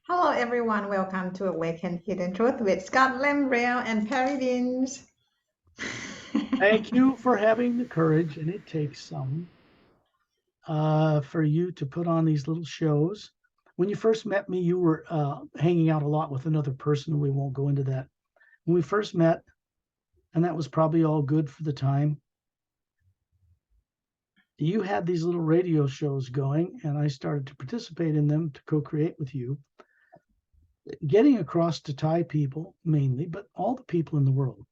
Hello, everyone. Welcome to Awaken Hidden Truth with Scott Lembrell and pbince. Thank you for having the courage, and it takes some, for you to put on these little shows. When you first met me, you were hanging out a lot with another person. We won't go into that. When we first met, and that was probably all good for the time, you had these little radio shows going, and I started to participate in them to co create with you, getting across to Thai people mainly, but all the people in the world.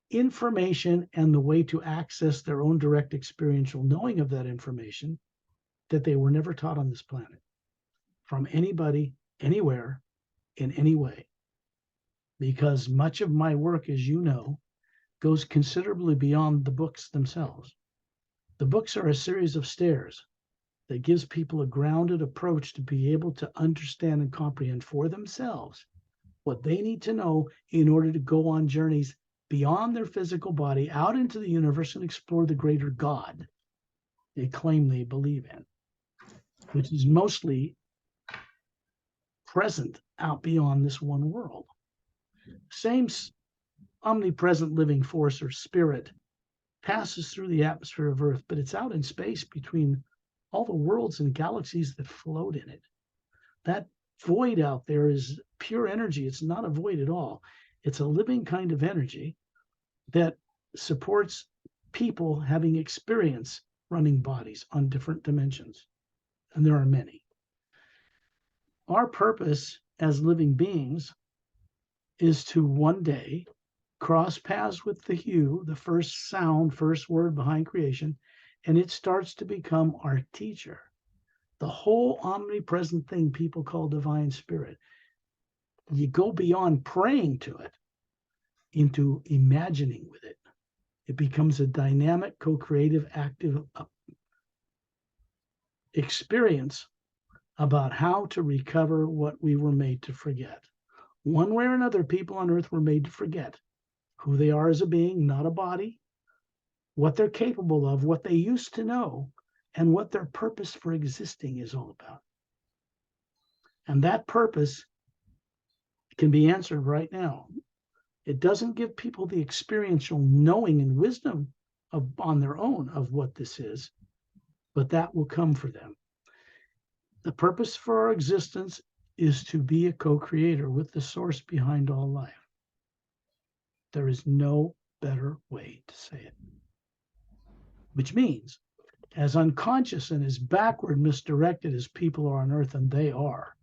Information and the way to access their own direct experiential knowing of that information that they were never taught on this planet from anybody, anywhere, in any way. Because much of my work, as you know, goes considerably beyond the books themselves. The books are a series of stairs that gives people a grounded approach to be able to understand and comprehend for themselves what they need to know in order to go on journeys beyond their physical body out into the universe and explore the greater God they claim they believe in, which is mostly present out beyond this one world. Same omnipresent living force or spirit passes through the atmosphere of Earth, but it's out in space between all the worlds and galaxies that float in it. That void out there is pure energy. It's not a void at all. It's a living kind of energy that supports people having experience running bodies on different dimensions. And there are many. Our purpose as living beings is to one day cross paths with the hue, the first sound, first word behind creation, and it starts to become our teacher. The whole omnipresent thing people call divine spirit. You go beyond praying to it into imagining with it. It becomes a dynamic, co-creative, active experience about how to recover what we were made to forget. One way or another, people on earth were made to forget who they are as a being, not a body, what they're capable of, what they used to know, and what their purpose for existing is all about. And that purpose can be answered right now. It doesn't give people the experiential knowing and wisdom on their own of what this is, but that will come for them. The purpose for our existence is to be a co-creator with the source behind all life. There is no better way to say it. Which means, as unconscious and as backward misdirected as people are on earth, and they are,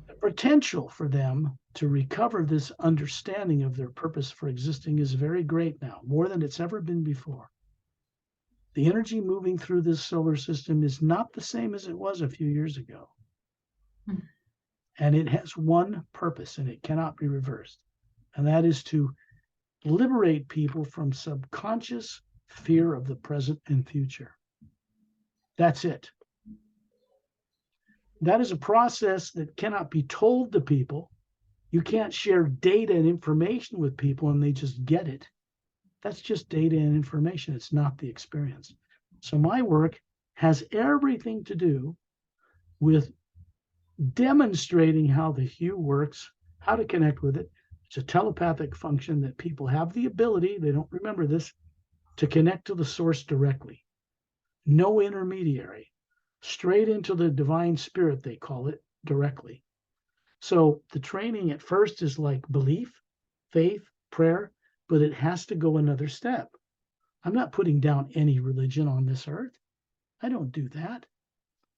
the potential for them to recover this understanding of their purpose for existing is very great now, more than it's ever been before. The energy moving through this solar system is not the same as it was a few years ago. And it has one purpose, and it cannot be reversed. And that is to liberate people from subconscious fear of the present and future. That's it. That is a process that cannot be told to people. You can't share data and information with people and they just get it. That's just data and information. It's not the experience. So my work has everything to do with demonstrating how the hue works, how to connect with it. It's a telepathic function that people have the ability, they don't remember this, to connect to the source directly. No intermediary. Straight into the divine spirit, they call it, directly. So the training at first is like belief, faith, prayer, but it has to go another step. I'm not putting down any religion on this earth. I don't do that.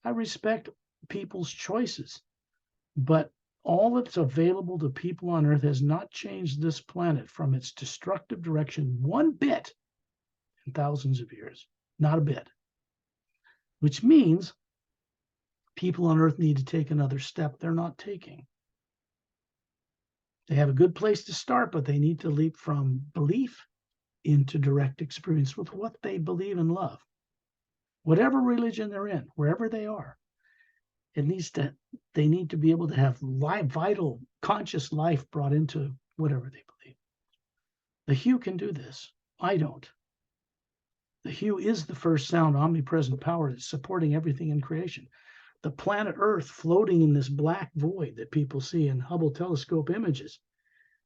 I respect people's choices, but all that's available to people on earth has not changed this planet from its destructive direction one bit in thousands of years. Not a bit. Which means people on earth need to take another step they're not taking. They have a good place to start, but they need to leap from belief into direct experience with what they believe and love. Whatever religion they're in, wherever they are, they need to be able to have vital, conscious life brought into whatever they believe. The hue can do this. I don't. The hue is the first sound, omnipresent power that's supporting everything in creation. The planet Earth floating in this black void that people see in Hubble telescope images,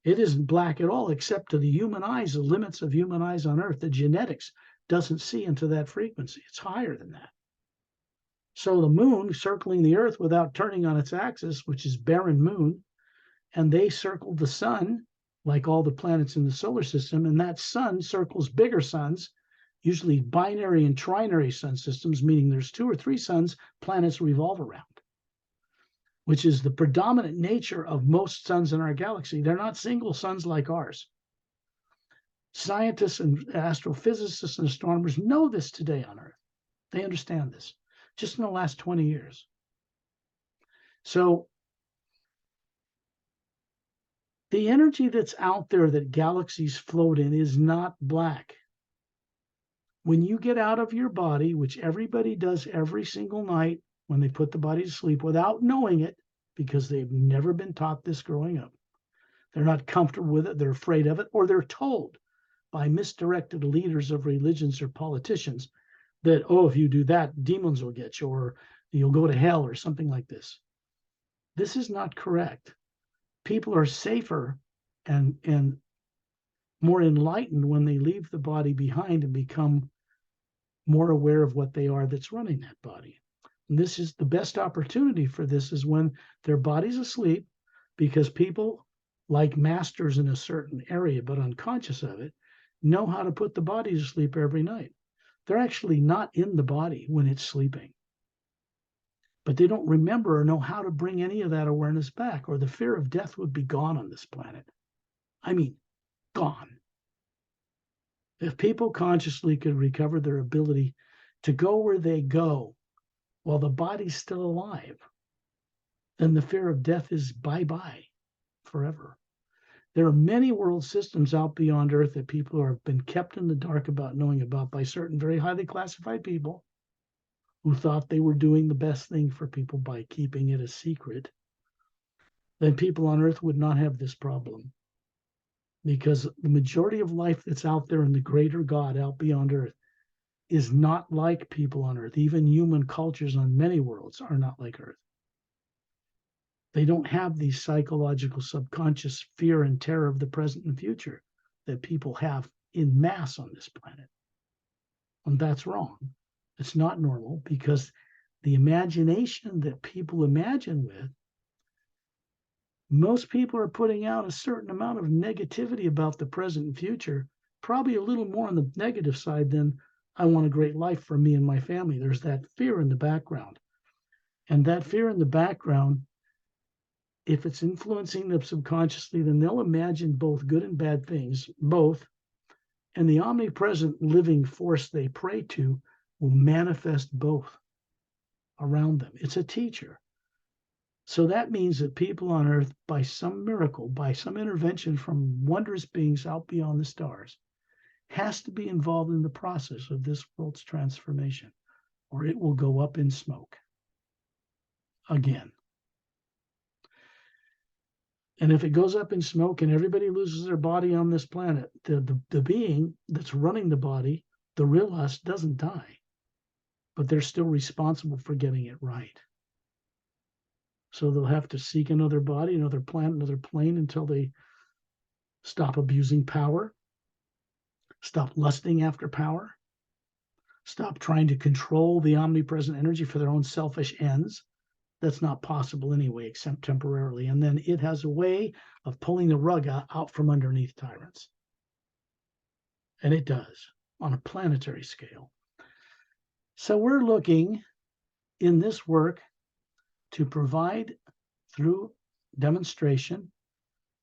it isn't black at all, except to the human eyes, the limits of human eyes on Earth. The genetics doesn't see into that frequency. It's higher than that. So the moon circling the Earth without turning on its axis, which is barren moon, and they circle the sun like all the planets in the solar system, and that sun circles bigger suns, usually binary and trinary sun systems, meaning there's 2 or 3 suns planets revolve around, which is the predominant nature of most suns in our galaxy. They're not single suns like ours. Scientists and astrophysicists and astronomers know this today on Earth. They understand this just in the last 20 years. So the energy that's out there that galaxies float in is not black. When you get out of your body, which everybody does every single night when they put the body to sleep without knowing it, because they've never been taught this growing up. They're not comfortable with it, they're afraid of it, or they're told by misdirected leaders of religions or politicians that, oh, if you do that, demons will get you, or you'll go to hell, or something like this. This is not correct. People are safer and more enlightened when they leave the body behind and become more aware of what they are that's running that body. And this is the best opportunity for this, is when their body's asleep, because people, like masters in a certain area but unconscious of it, know how to put the body to sleep every night. They're actually not in the body when it's sleeping, but they don't remember or know how to bring any of that awareness back, or the fear of death would be gone on this planet. I mean, gone. If people consciously could recover their ability to go where they go while the body's still alive, then the fear of death is bye-bye forever. There are many world systems out beyond Earth that people have been kept in the dark about knowing about by certain very highly classified people who thought they were doing the best thing for people by keeping it a secret. Then people on Earth would not have this problem, because the majority of life that's out there in the greater God out beyond Earth is not like people on Earth. Even human cultures on many worlds are not like Earth. They don't have these psychological subconscious fear and terror of the present and future that people have in mass on this planet. And that's wrong. It's not normal, because the imagination that people imagine with, most people are putting out a certain amount of negativity about the present and future, probably a little more on the negative side than I want a great life for me and my family. There's that fear in the background. And that fear in the background, if it's influencing them subconsciously, then they'll imagine both good and bad things, both. And the omnipresent living force they pray to will manifest both around them. It's a teacher. So that means that people on Earth, by some miracle, by some intervention from wondrous beings out beyond the stars, has to be involved in the process of this world's transformation, or it will go up in smoke again. And if it goes up in smoke and everybody loses their body on this planet, the being that's running the body, the real us, doesn't die, but they're still responsible for getting it right. So they'll have to seek another body, another planet, another plane, until they stop abusing power, stop lusting after power, stop trying to control the omnipresent energy for their own selfish ends. That's not possible anyway, except temporarily. And then it has a way of pulling the rug out from underneath tyrants. And it does on a planetary scale. So we're looking in this work to provide, through demonstration,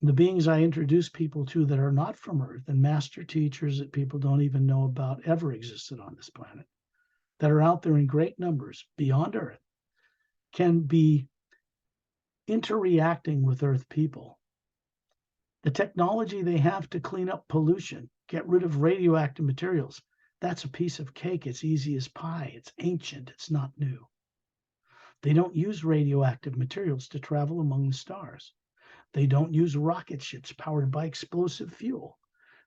the beings I introduce people to that are not from Earth, and master teachers that people don't even know about ever existed on this planet, that are out there in great numbers beyond Earth, can be interreacting with Earth people. The technology they have to clean up pollution, get rid of radioactive materials, that's a piece of cake. It's easy as pie. It's ancient. It's not new. They don't use radioactive materials to travel among the stars. They don't use rocket ships powered by explosive fuel.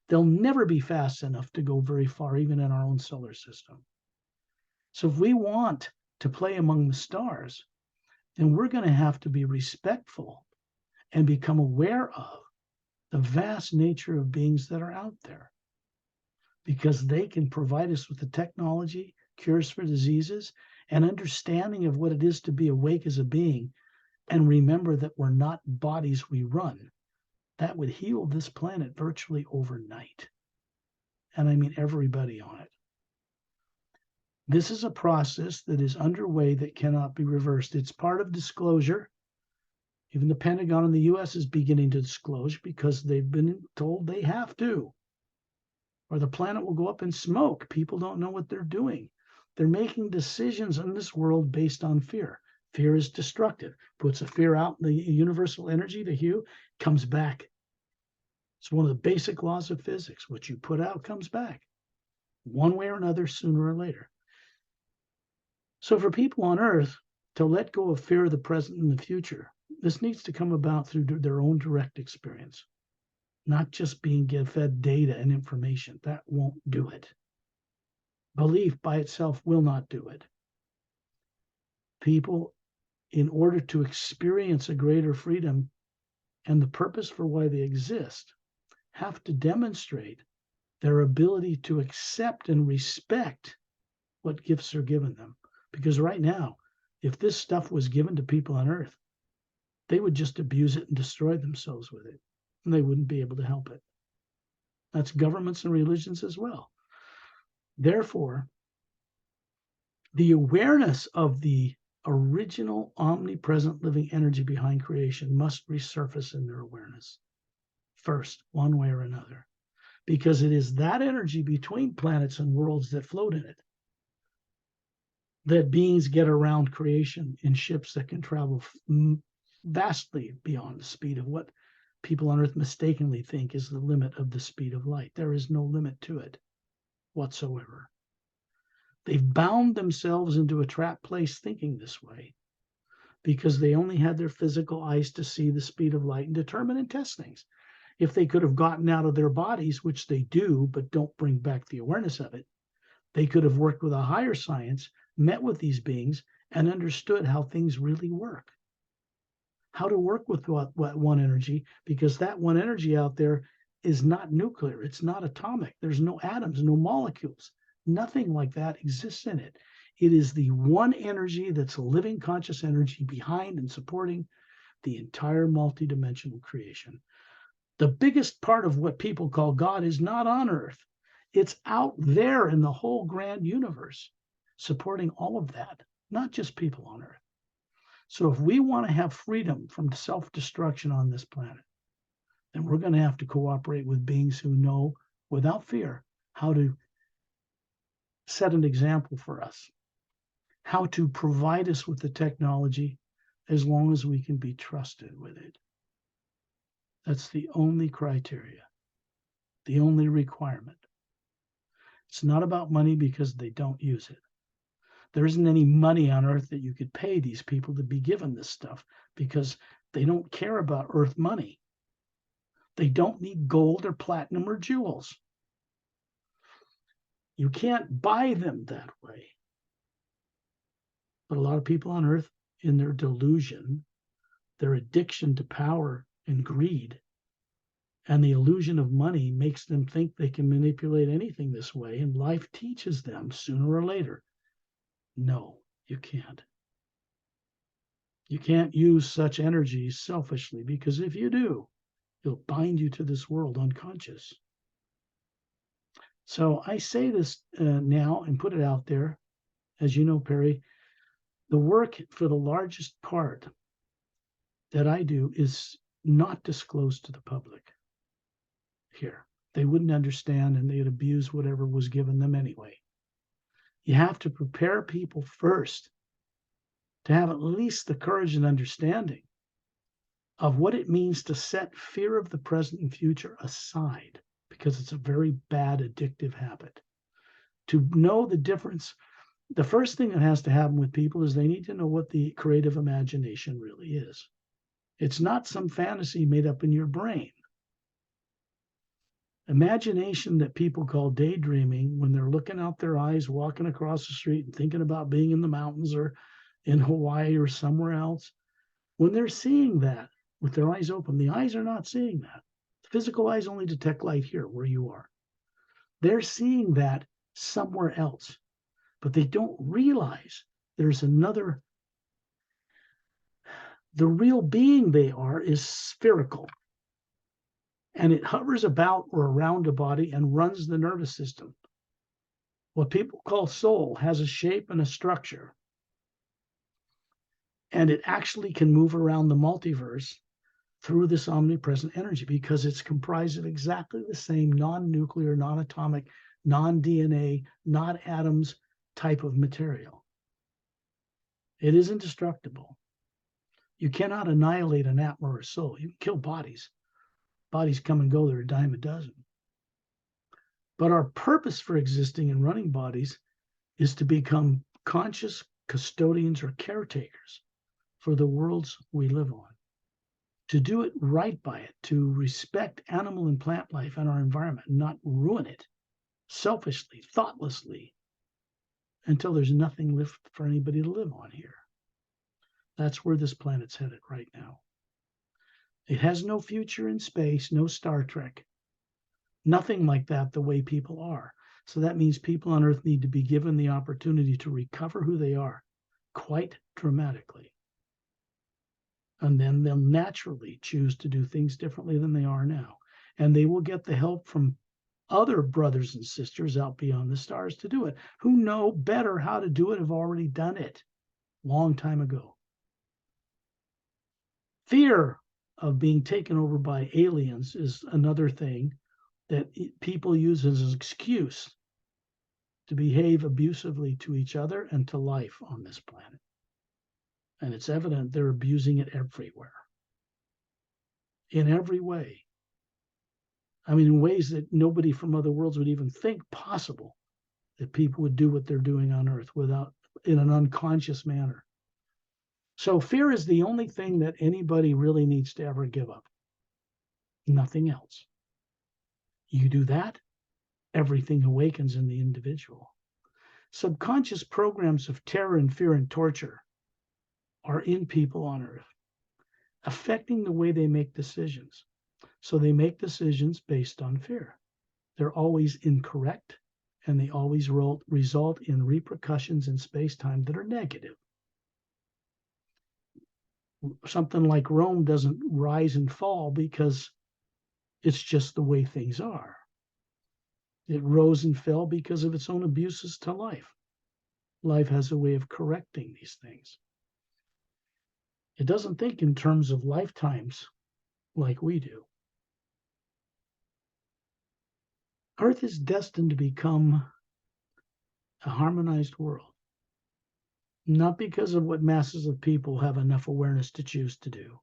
They'll never be fast enough to go very far, even in our own solar system. So if we want to play among the stars, then we're going to have to be respectful and become aware of the vast nature of beings that are out there, because they can provide us with the technology, cures for diseases, and understanding of what it is to be awake as a being, and remember that we're not bodies we run. That would heal this planet virtually overnight. And I mean everybody on it. This is a process that is underway that cannot be reversed. It's part of disclosure. Even the Pentagon in the US is beginning to disclose because they've been told they have to, or the planet will go up in smoke. People don't know what they're doing. They're making decisions in this world based on fear. Fear is destructive. Puts a fear out in the universal energy, the hue, comes back. It's one of the basic laws of physics. What you put out comes back, one way or another, sooner or later. So for people on Earth to let go of fear of the present and the future, this needs to come about through their own direct experience, not just being fed data and information. That won't do it. Belief by itself will not do it. People, in order to experience a greater freedom and the purpose for why they exist, have to demonstrate their ability to accept and respect what gifts are given them. Because right now, if this stuff was given to people on Earth, they would just abuse it and destroy themselves with it, and they wouldn't be able to help it. That's governments and religions as well. Therefore, the awareness of the original omnipresent living energy behind creation must resurface in their awareness first, one way or another, because it is that energy between planets and worlds that float in it that beings get around creation in ships that can travel vastly beyond the speed of what people on Earth mistakenly think is the limit of the speed of light. There is no limit to it whatsoever. They've bound themselves into a trapped place thinking this way because they only had their physical eyes to see the speed of light and determine and test things. If they could have gotten out of their bodies, which they do, but don't bring back the awareness of it, they could have worked with a higher science, met with these beings, and understood how things really work. How to work with what one energy, because that one energy out there is not nuclear. It's not atomic. There's no atoms, no molecules. Nothing like that exists in it. It is the one energy that's living conscious energy behind and supporting the entire multidimensional creation. The biggest part of what people call God is not on Earth. It's out there in the whole grand universe, supporting all of that, not just people on Earth. So if we want to have freedom from self-destruction on this planet, then we're going to have to cooperate with beings who know, without fear, how to set an example for us, how to provide us with the technology as long as we can be trusted with it. That's the only criteria, the only requirement. It's not about money because they don't use it. There isn't any money on Earth that you could pay these people to be given this stuff because they don't care about Earth money. They don't need gold or platinum or jewels. You can't buy them that way. But a lot of people on Earth, in their delusion, their addiction to power and greed, and the illusion of money makes them think they can manipulate anything this way, and life teaches them sooner or later, no, you can't. You can't use such energies selfishly, because if you do, it'll bind you to this world unconscious. So I say this now and put it out there. As you know, Perry, the work for the largest part that I do is not disclosed to the public here. They wouldn't understand and they'd abuse whatever was given them anyway. You have to prepare people first to have at least the courage and understanding of what it means to set fear of the present and future aside, because it's a very bad addictive habit. To know the difference, the first thing that has to happen with people is they need to know what the creative imagination really is. It's not some fantasy made up in your brain. Imagination that people call daydreaming, when they're looking out their eyes, walking across the street and thinking about being in the mountains or in Hawaii or somewhere else, when they're seeing that with their eyes open, the eyes are not seeing that. The physical eyes only detect light here where you are. They're seeing that somewhere else, but they don't realize there's another. The real being they are is spherical, and it hovers about or around a body and runs the nervous system. What people call soul has a shape and a structure, and it actually can move around the multiverse through this omnipresent energy because it's comprised of exactly the same non-nuclear, non-atomic, non-DNA, not atoms type of material. It is indestructible. You cannot annihilate an atma or a soul. You can kill bodies. Bodies come and go, they're a dime a dozen. But our purpose for existing and running bodies is to become conscious custodians or caretakers for the worlds we live on, to do it right by it, to respect animal and plant life and our environment, and not ruin it selfishly, thoughtlessly, until there's nothing left for anybody to live on here. That's where this planet's headed right now. It has no future in space, no Star Trek, nothing like that the way people are. So that means people on Earth need to be given the opportunity to recover who they are quite dramatically. And then they'll naturally choose to do things differently than they are now. And they will get the help from other brothers and sisters out beyond the stars to do it, who know better how to do it, have already done it long time ago. Fear of being taken over by aliens is another thing that people use as an excuse to behave abusively to each other and to life on this planet. And it's evident they're abusing it everywhere, in every way. I mean, in ways that nobody from other worlds would even think possible that people would do what they're doing on Earth without, in an unconscious manner. So fear is the only thing that anybody really needs to ever give up. Nothing else. You do that, everything awakens in the individual. Subconscious programs of terror and fear and torture are in people on Earth, affecting the way they make decisions. So they make decisions based on fear. They're always incorrect, and they always result in repercussions in space-time that are negative. Something like Rome doesn't rise and fall because it's just the way things are. It rose and fell because of its own abuses to life. Life has a way of correcting these things. It doesn't think in terms of lifetimes like we do. Earth is destined to become a harmonized world, not because of what masses of people have enough awareness to choose to do,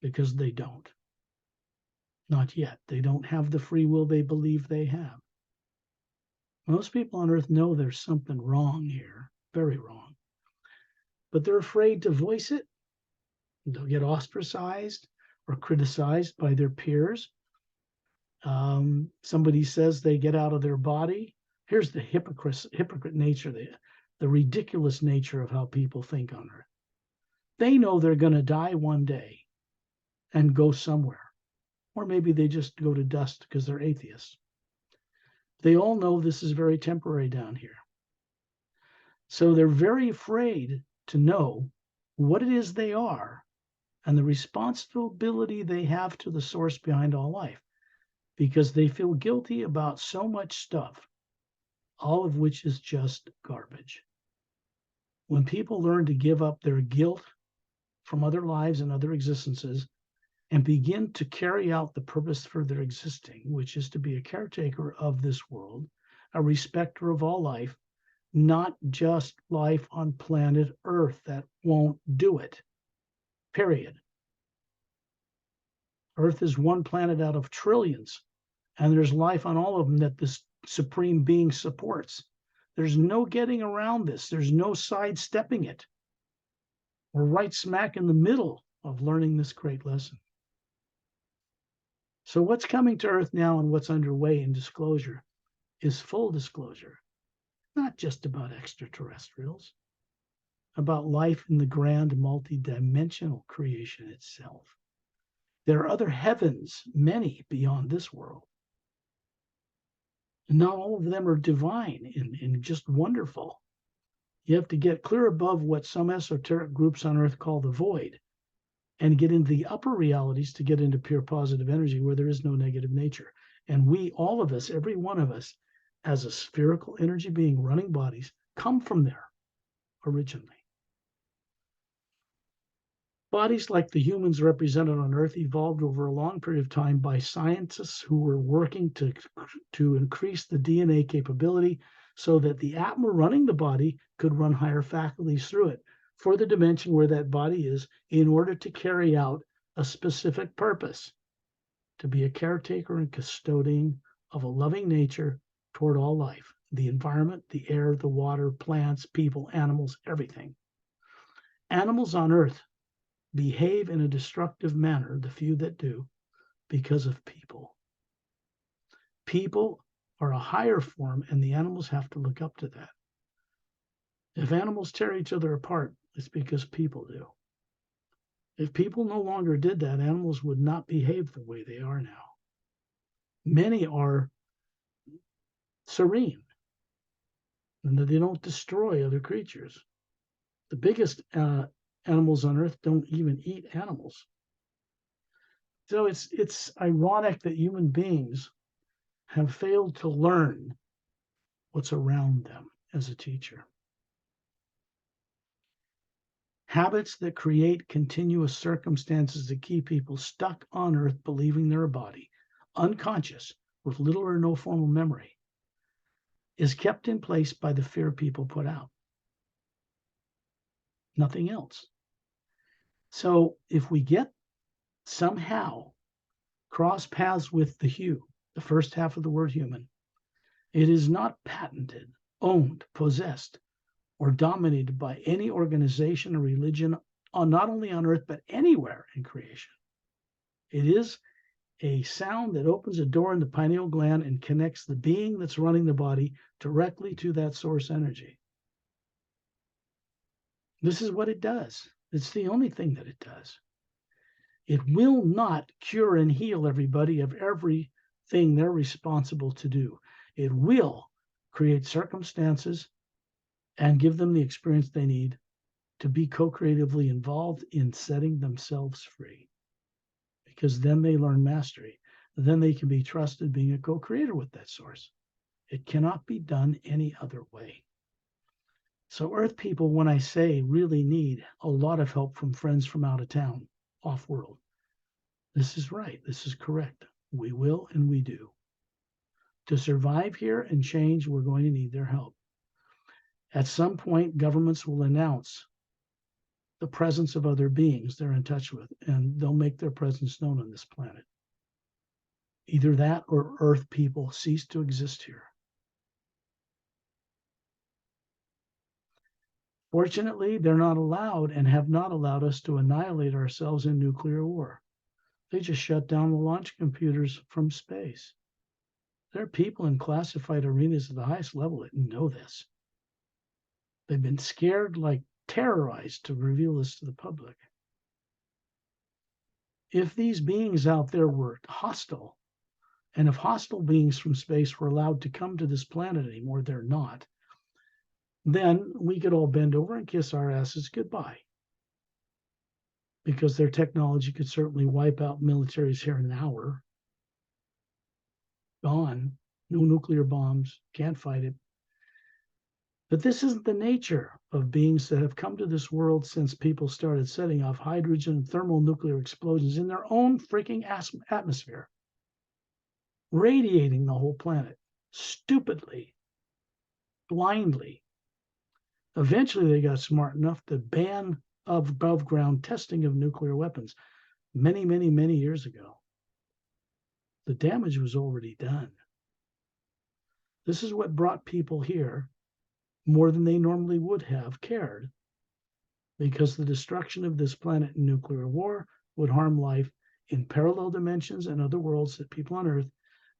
because they don't. Not yet. They don't have the free will they believe they have. Most people on Earth know there's something wrong here, very wrong, but they're afraid to voice it. They'll get ostracized or criticized by their peers. Somebody says they get out of their body. Here's the hypocrite nature, the ridiculous nature of how people think on Earth. They know they're going to die one day and go somewhere. Or maybe they just go to dust because they're atheists. They all know this is very temporary down here. So they're very afraid to know what it is they are and the responsibility they have to the source behind all life, because they feel guilty about so much stuff, all of which is just garbage. When people learn to give up their guilt from other lives and other existences and begin to carry out the purpose for their existing, which is to be a caretaker of this world, a respecter of all life, not just life on planet Earth that won't do it, period. Earth is one planet out of trillions, and there's life on all of them that this supreme being supports. There's no getting around this. There's no sidestepping it. We're right smack in the middle of learning this great lesson. So what's coming to Earth now and what's underway in disclosure is full disclosure, not just about extraterrestrials, about life in the grand multidimensional creation itself. There are other heavens, many beyond this world. And not all of them are divine and just wonderful. You have to get clear above what some esoteric groups on Earth call the void and get into the upper realities to get into pure positive energy where there is no negative nature. And we, all of us, every one of us, as a spherical energy being running bodies, come from there originally. Bodies like the humans represented on Earth evolved over a long period of time by scientists who were working to increase the DNA capability so that the atma running the body could run higher faculties through it for the dimension where that body is in order to carry out a specific purpose, to be a caretaker and custodian of a loving nature toward all life, the environment, the air, the water, plants, people, animals, everything. Animals on Earth behave in a destructive manner, the few that do, because of people. People are a higher form, and the animals have to look up to that. If animals tear each other apart, it's because people do. If people no longer did that, animals would not behave the way they are now. Many are serene, and that they don't destroy other creatures. The biggest animals on Earth don't even eat animals. So it's ironic that human beings have failed to learn what's around them as a teacher. Habits that create continuous circumstances that keep people stuck on Earth believing they're a body, unconscious, with little or no formal memory, is kept in place by the fear people put out. Nothing else. So if we get somehow cross paths with the hue, the first half of the word human, it is not patented, owned, possessed, or dominated by any organization or religion, not only on Earth, but anywhere in creation. It is a sound that opens a door in the pineal gland and connects the being that's running the body directly to that source energy. This is what it does. It's the only thing that it does. It will not cure and heal everybody of everything they're responsible to do. It will create circumstances and give them the experience they need to be co-creatively involved in setting themselves free. Because then they learn mastery. Then they can be trusted being a co-creator with that source. It cannot be done any other way. So Earth people, when I say, really need a lot of help from friends from out of town, off-world. This is right. This is correct. We will and we do. To survive here and change, we're going to need their help. At some point, governments will announce the presence of other beings they're in touch with, and they'll make their presence known on this planet. Either that or Earth people cease to exist here. Fortunately, they're not allowed and have not allowed us to annihilate ourselves in nuclear war. They just shut down the launch computers from space. There are people in classified arenas at the highest level that know this. They've been scared, like terrorized, to reveal this to the public. If these beings out there were hostile, and if hostile beings from space were allowed to come to this planet anymore, they're not, then we could all bend over and kiss our asses goodbye. Because their technology could certainly wipe out militaries here in an hour. Gone. No nuclear bombs. Can't fight it. But this isn't the nature of beings that have come to this world since people started setting off hydrogen and thermonuclear explosions in their own freaking atmosphere, radiating the whole planet, stupidly, blindly. Eventually, they got smart enough to ban above-ground testing of nuclear weapons many, many, many years ago. The damage was already done. This is what brought people here more than they normally would have cared, because the destruction of this planet in nuclear war would harm life in parallel dimensions and other worlds that people on Earth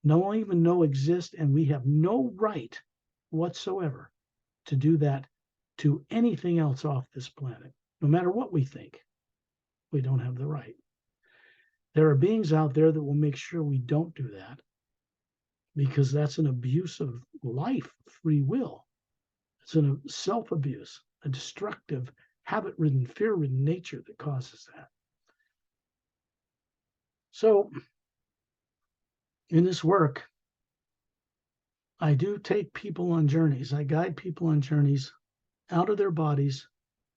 don't even know exist, and we have no right whatsoever to do that to anything else off this planet. No matter what we think, we don't have the right. There are beings out there that will make sure we don't do that, because that's an abuse of life, free will. It's a self-abuse, a destructive, habit-ridden, fear-ridden nature that causes that. So in this work, I do take people on journeys. I guide people on journeys out of their bodies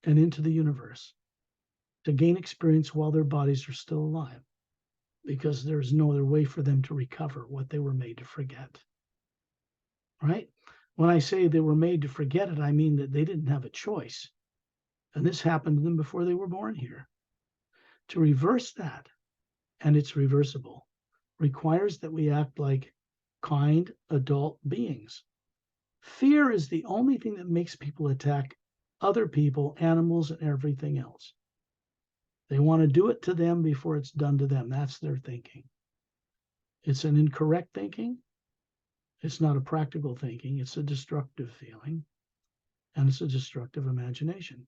and into the universe to gain experience while their bodies are still alive, because there's no other way for them to recover what they were made to forget. Right? When I say they were made to forget it, I mean that they didn't have a choice. And this happened to them before they were born here. To reverse that, and it's reversible, requires that we act like kind adult beings. Fear is the only thing that makes people attack other people, animals, and everything else. They want to do it to them before it's done to them. That's their thinking. It's an incorrect thinking. It's not a practical thinking. It's a destructive feeling, and it's a destructive imagination.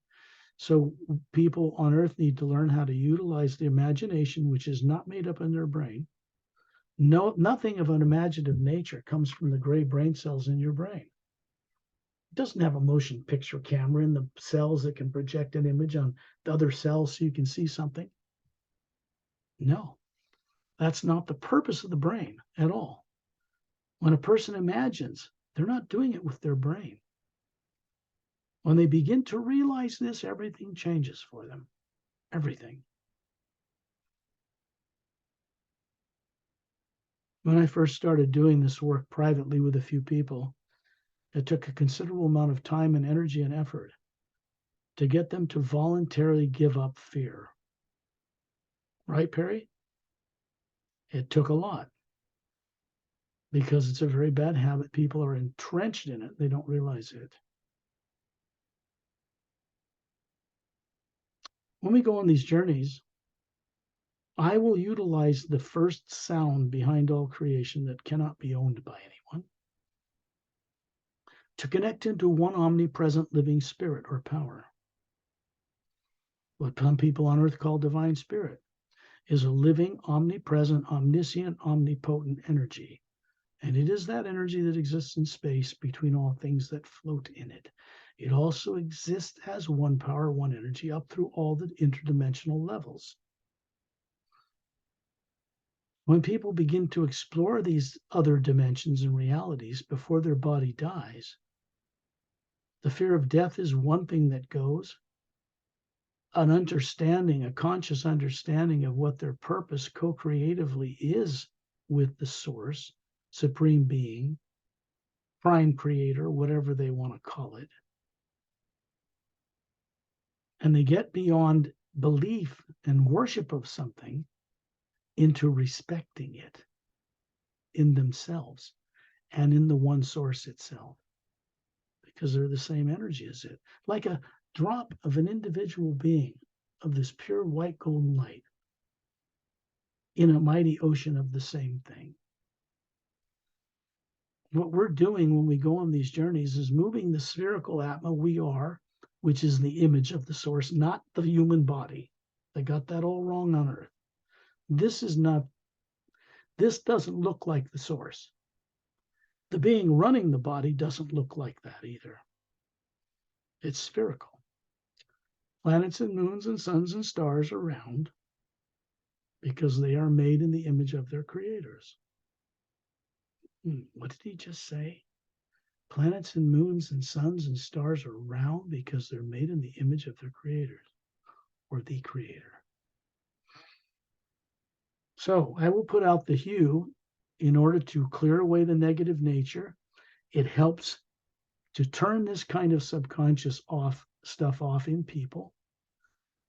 So people on Earth need to learn how to utilize the imagination, which is not made up in their brain. No, nothing of an imaginative nature comes from the gray brain cells in your brain. It doesn't have a motion picture camera in the cells that can project an image on the other cells so you can see something. No, that's not the purpose of the brain at all. When a person imagines, they're not doing it with their brain. When they begin to realize this, everything changes for them. Everything. When I first started doing this work privately with a few people, it took a considerable amount of time and energy and effort to get them to voluntarily give up fear. Right, Perry? It took a lot, because it's a very bad habit. People are entrenched in it. They don't realize it. When we go on these journeys, I will utilize the first sound behind all creation that cannot be owned by anyone to connect into one omnipresent living spirit or power. What some people on Earth call divine spirit is a living, omnipresent, omniscient, omnipotent energy. And it is that energy that exists in space between all things that float in it. It also exists as one power, one energy up through all the interdimensional levels. When people begin to explore these other dimensions and realities before their body dies, the fear of death is one thing that goes. An understanding, a conscious understanding of what their purpose co-creatively is with the source, supreme being, prime creator, whatever they want to call it. And they get beyond belief and worship of something into respecting it in themselves and in the one source itself, because they're the same energy as it. Like a drop of an individual being of this pure white golden light in a mighty ocean of the same thing. What we're doing when we go on these journeys is moving the spherical atma we are, which is the image of the source, not the human body. They got that all wrong on Earth. This doesn't look like the source. The being running the body doesn't look like that either. It's spherical. Planets and moons and suns and stars are round because they are made in the image of their creators. What did he just say? Planets and moons and suns and stars are round because they're made in the image of their creators, or the creator. So I will put out the hue in order to clear away the negative nature. It helps to turn this kind of subconscious stuff off in people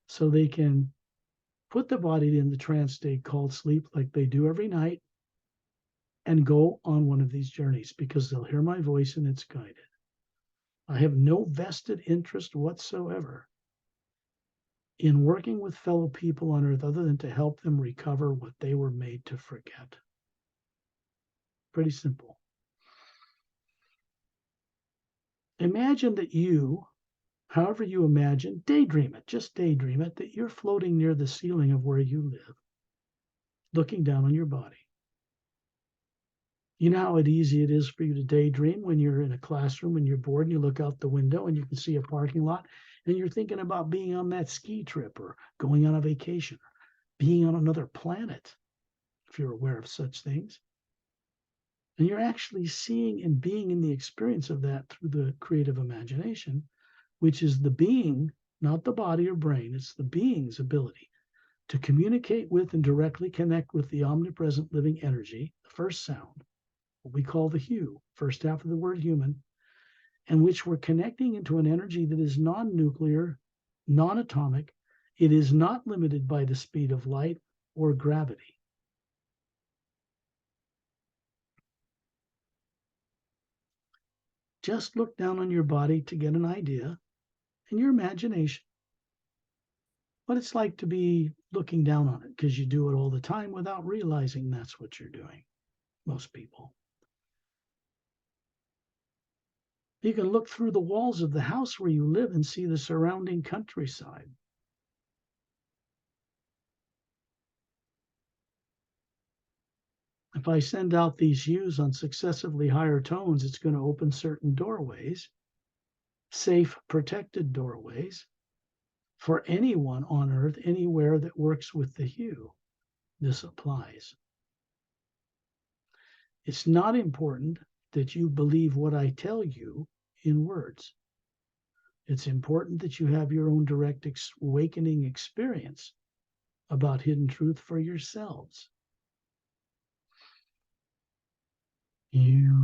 so they can put the body in the trance state called sleep, like they do every night, and go on one of these journeys, because they'll hear my voice and it's guided. I have no vested interest whatsoever in working with fellow people on earth other than to help them recover what they were made to forget? Pretty simple. Imagine that you, however you imagine, daydream it, just daydream it, that you're floating near the ceiling of where you live, looking down on your body. You know how easy it is for you to daydream when you're in a classroom and you're bored and you look out the window and you can see a parking lot and you're thinking about being on that ski trip or going on a vacation or being on another planet, if you're aware of such things. And you're actually seeing and being in the experience of that through the creative imagination, which is the being, not the body or brain. It's the being's ability to communicate with and directly connect with the omnipresent living energy, the first sound, what we call the hue, first half of the word human, and which we're connecting into an energy that is non-nuclear, non-atomic. It is not limited by the speed of light or gravity. Just look down on your body to get an idea in your imagination what it's like to be looking down on it, because you do it all the time without realizing that's what you're doing, most people. You can look through the walls of the house where you live and see the surrounding countryside. If I send out these hues on successively higher tones, it's going to open certain doorways, safe, protected doorways, for anyone on earth, anywhere that works with the hue. This applies. It's not important that you believe what I tell you in words. It's important that you have your own direct awakening experience about hidden truth for yourselves. You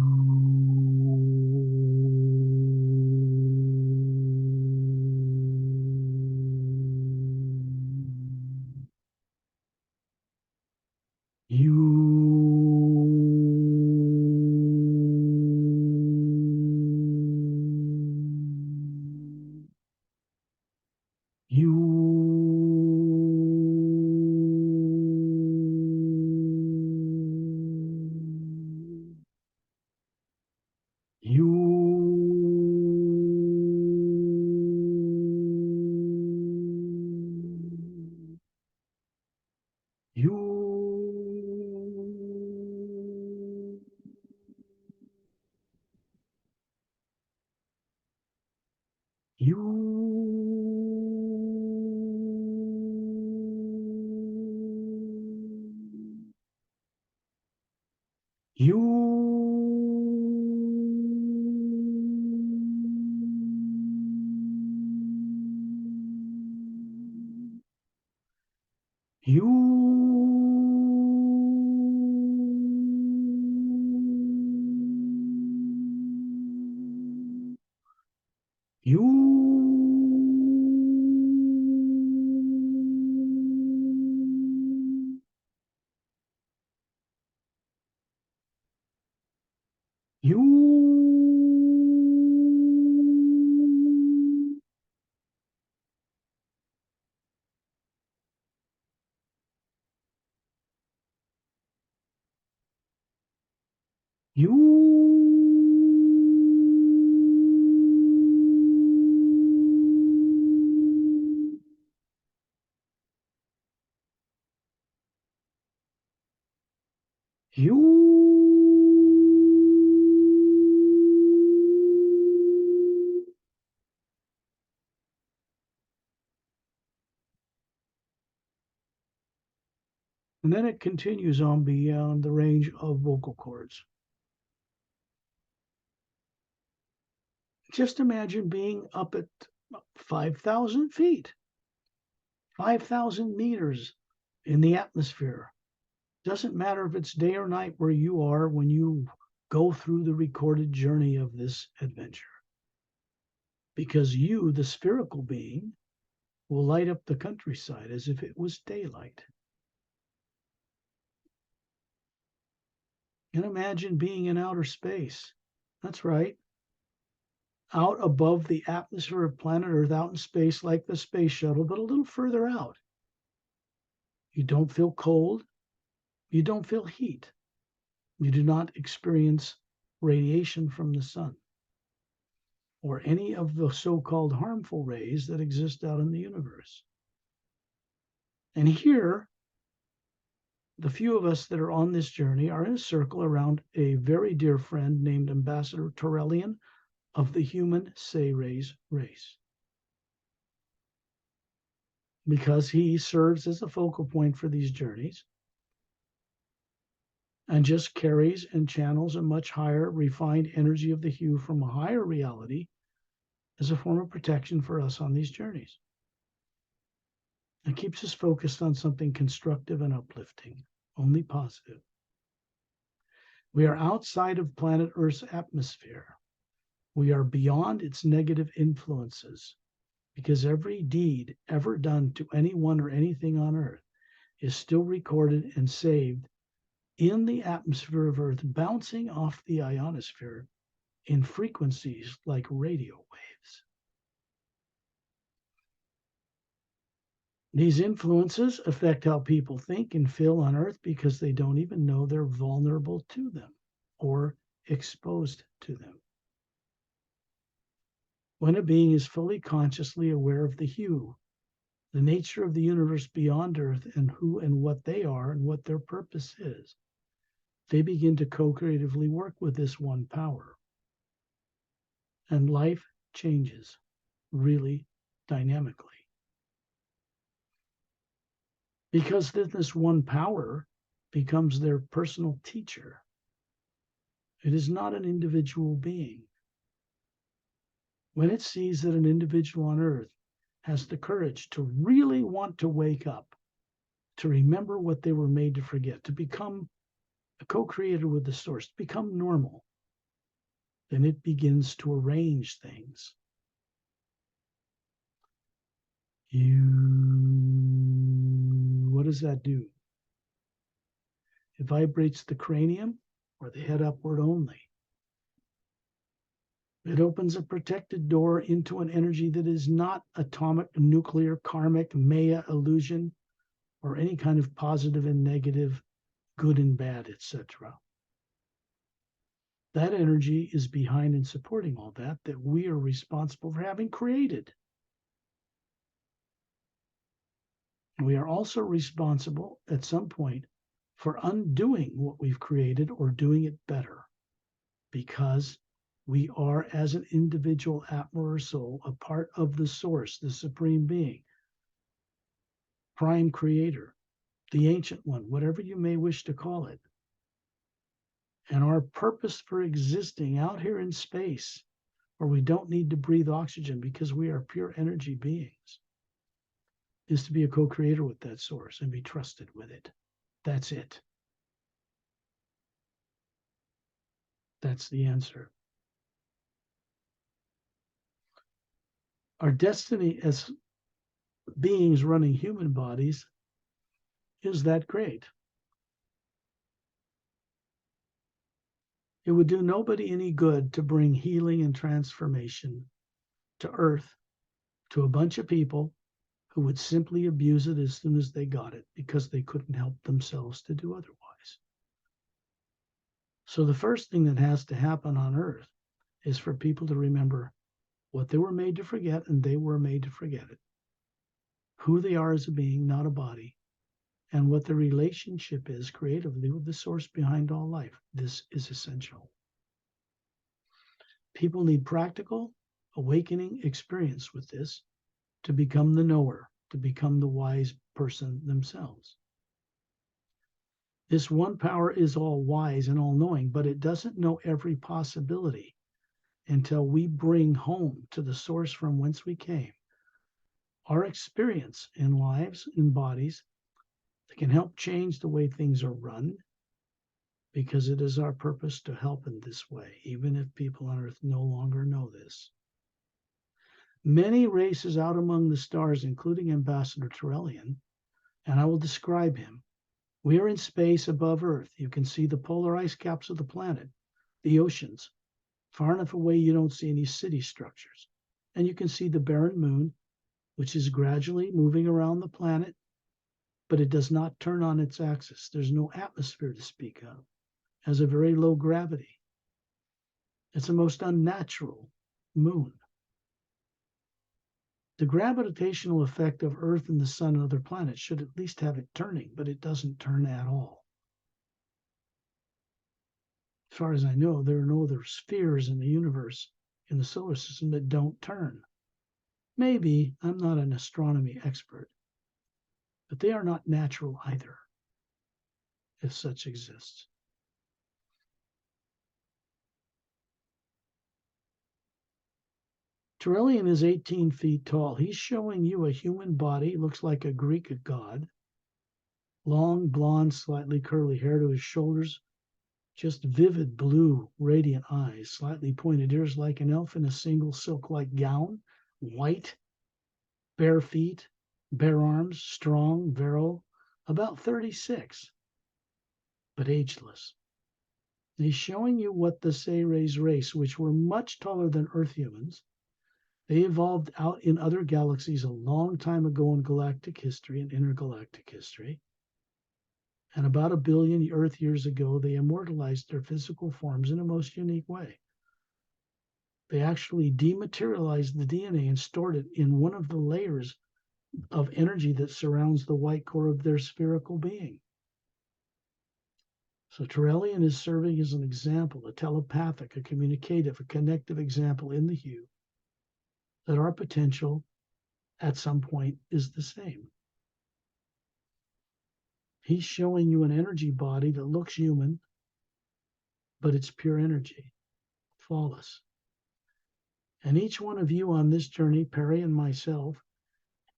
And then it continues on beyond the range of vocal cords. Just imagine being up at 5,000 feet, 5,000 meters in the atmosphere. Doesn't matter if it's day or night where you are when you go through the recorded journey of this adventure. Because you, the spherical being, will light up the countryside as if it was daylight. And imagine being in outer space. That's right. out above the atmosphere of planet Earth, out in space like the space shuttle, but a little further out. You don't feel cold. You don't feel heat. You do not experience radiation from the sun or any of the so-called harmful rays that exist out in the universe. And here, the few of us that are on this journey are in a circle around a very dear friend named Ambassador Torellian of the human Say-Rays race, because he serves as a focal point for these journeys and just carries and channels a much higher refined energy of the hue from a higher reality as a form of protection for us on these journeys. It keeps us focused on something constructive and uplifting, only positive. We are outside of planet Earth's atmosphere. We are beyond its negative influences, because every deed ever done to anyone or anything on Earth is still recorded and saved in the atmosphere of Earth, bouncing off the ionosphere in frequencies like radio waves. These influences affect how people think and feel on Earth because they don't even know they're vulnerable to them or exposed to them. When a being is fully consciously aware of the hue, the nature of the universe beyond Earth, and who and what they are and what their purpose is, they begin to co-creatively work with this one power. And life changes really dynamically. Because then this one power becomes their personal teacher. It is not an individual being. When it sees that an individual on Earth has the courage to really want to wake up, to remember what they were made to forget, to become a co-creator with the source, to become normal, then it begins to arrange things. What does that do? It vibrates the cranium or the head upward only. It opens a protected door into an energy that is not atomic, nuclear, karmic, Maya illusion, or any kind of positive and negative, good and bad, etc. That energy is behind and supporting all that we are responsible for having created. We are also responsible at some point for undoing what we've created or doing it better, because we are, as an individual atma or soul, a part of the source, the supreme being, prime creator, the ancient one, whatever you may wish to call it. And our purpose for existing out here in space, where we don't need to breathe oxygen because we are pure energy beings, is to be a co-creator with that source and be trusted with it. That's it. That's the answer. Our destiny as beings running human bodies is that great. It would do nobody any good to bring healing and transformation to Earth to a bunch of people who would simply abuse it as soon as they got it because they couldn't help themselves to do otherwise. So the first thing that has to happen on Earth is for people to remember what they were made to forget, and they were made to forget it. Who they are as a being, not a body, and what the relationship is creatively with the source behind all life. This is essential. People need practical, awakening experience with this to become the knower, to become the wise person themselves. This one power is all wise and all knowing, but it doesn't know every possibility until we bring home to the source from whence we came our experience in lives, in bodies, that can help change the way things are run, because it is our purpose to help in this way, even if people on Earth no longer know this. Many races out among the stars, including Ambassador Torellian, and I will describe him. We are in space above Earth. You can see the polar ice caps of the planet, the oceans, Far enough away you don't see any city structures. And you can see the barren moon, which is gradually moving around the planet, but it does not turn on its axis. There's no atmosphere to speak of. It has a very low gravity. It's a most unnatural moon. The gravitational effect of Earth and the Sun and other planets should at least have it turning, but it doesn't turn at all. As far as I know, there are no other spheres in the universe, in the solar system, that don't turn. Maybe, I'm not an astronomy expert, but they are not natural either, if such exists. Turelian is 18 feet tall. He's showing you a human body, looks like a Greek god. Long, blonde, slightly curly hair to his shoulders, just vivid blue, radiant eyes, slightly pointed ears like an elf in a single silk-like gown, white, bare feet, bare arms, strong, virile, about 36, but ageless. He's showing you what the Seres race, which were much taller than Earth humans, they evolved out in other galaxies a long time ago in galactic history and intergalactic history. And about 1 billion Earth years ago, they immortalized their physical forms in a most unique way. They actually dematerialized the DNA and stored it in one of the layers of energy that surrounds the white core of their spherical being. So Turelian is serving as an example, a telepathic, a communicative, a connective example in the hue that our potential at some point is the same. He's showing you an energy body that looks human, but it's pure energy, flawless. And each one of you on this journey, Perry and myself,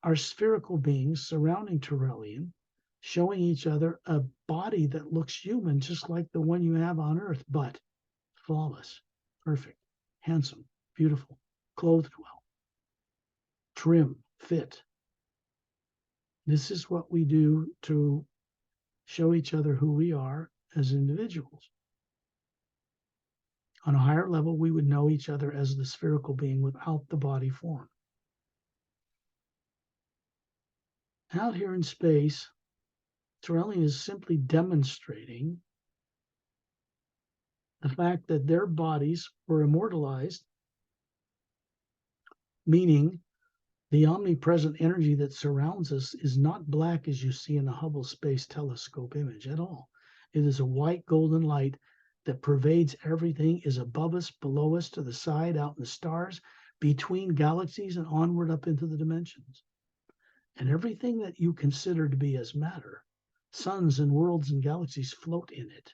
are spherical beings surrounding Turelian, showing each other a body that looks human, just like the one you have on Earth, but flawless, perfect, handsome, beautiful, clothed well, trim, fit. This is what we do to show each other who we are as individuals. On a higher level, we would know each other as the spherical being without the body form. Out here in space, Turelian is simply demonstrating the fact that their bodies were immortalized, meaning the omnipresent energy that surrounds us is not black as you see in the Hubble Space Telescope image at all. It is a white golden light that pervades everything, is above us, below us, to the side, out in the stars, between galaxies and onward up into the dimensions. And everything that you consider to be as matter, suns and worlds and galaxies, float in it.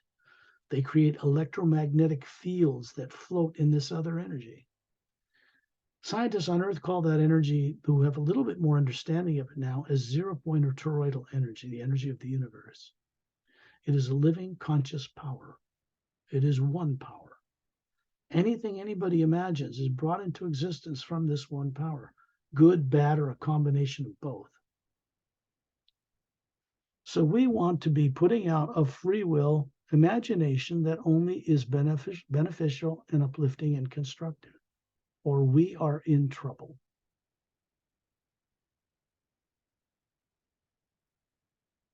They create electromagnetic fields that float in this other energy. Scientists on Earth call that energy, who have a little bit more understanding of it now, as zero-point or toroidal energy, the energy of the universe. It is a living, conscious power. It is one power. Anything anybody imagines is brought into existence from this one power, good, bad, or a combination of both. So we want to be putting out a free will imagination that only is beneficial and uplifting and constructive, or we are in trouble.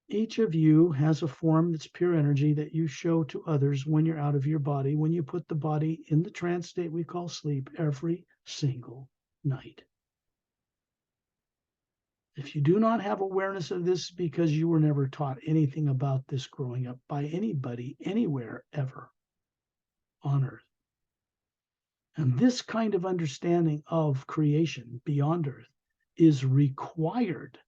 Each of you has a form that's pure energy that you show to others when you're out of your body, when you put the body in the trance state we call sleep every single night. If you do not have awareness of this, because you were never taught anything about this growing up by anybody, anywhere, ever on Earth. And this kind of understanding of creation beyond Earth is required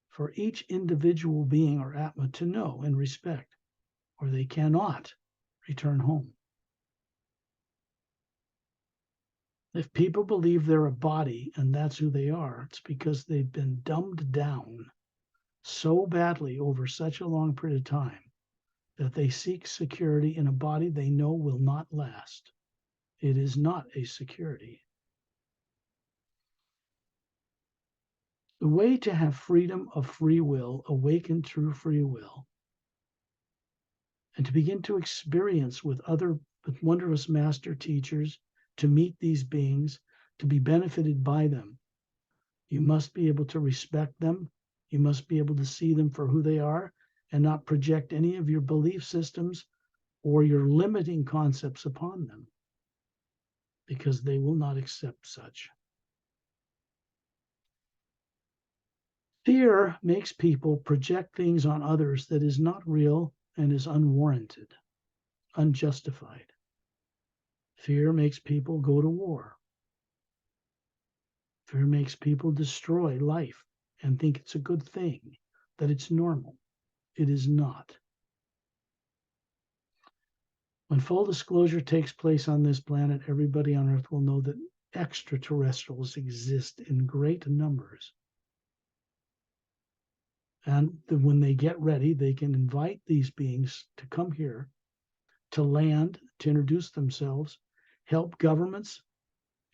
for each individual being or Atma to know and respect, or they cannot return home. If people believe they're a body and that's who they are, it's because they've been dumbed down so badly over such a long period of time that they seek security in a body they know will not last. It is not a security. The way to have freedom of free will, awaken through free will, and to begin to experience with other but wondrous master teachers, to meet these beings, to be benefited by them. You must be able to respect them. You must be able to see them for who they are and not project any of your belief systems or your limiting concepts upon them, because they will not accept such. Fear makes people project things on others that is not real and is unwarranted, unjustified. Fear makes people go to war. Fear makes people destroy life and think it's a good thing, that it's normal. It is not. When full disclosure takes place on this planet, everybody on Earth will know that extraterrestrials exist in great numbers. And when they get ready, they can invite these beings to come here, to land, to introduce themselves, help governments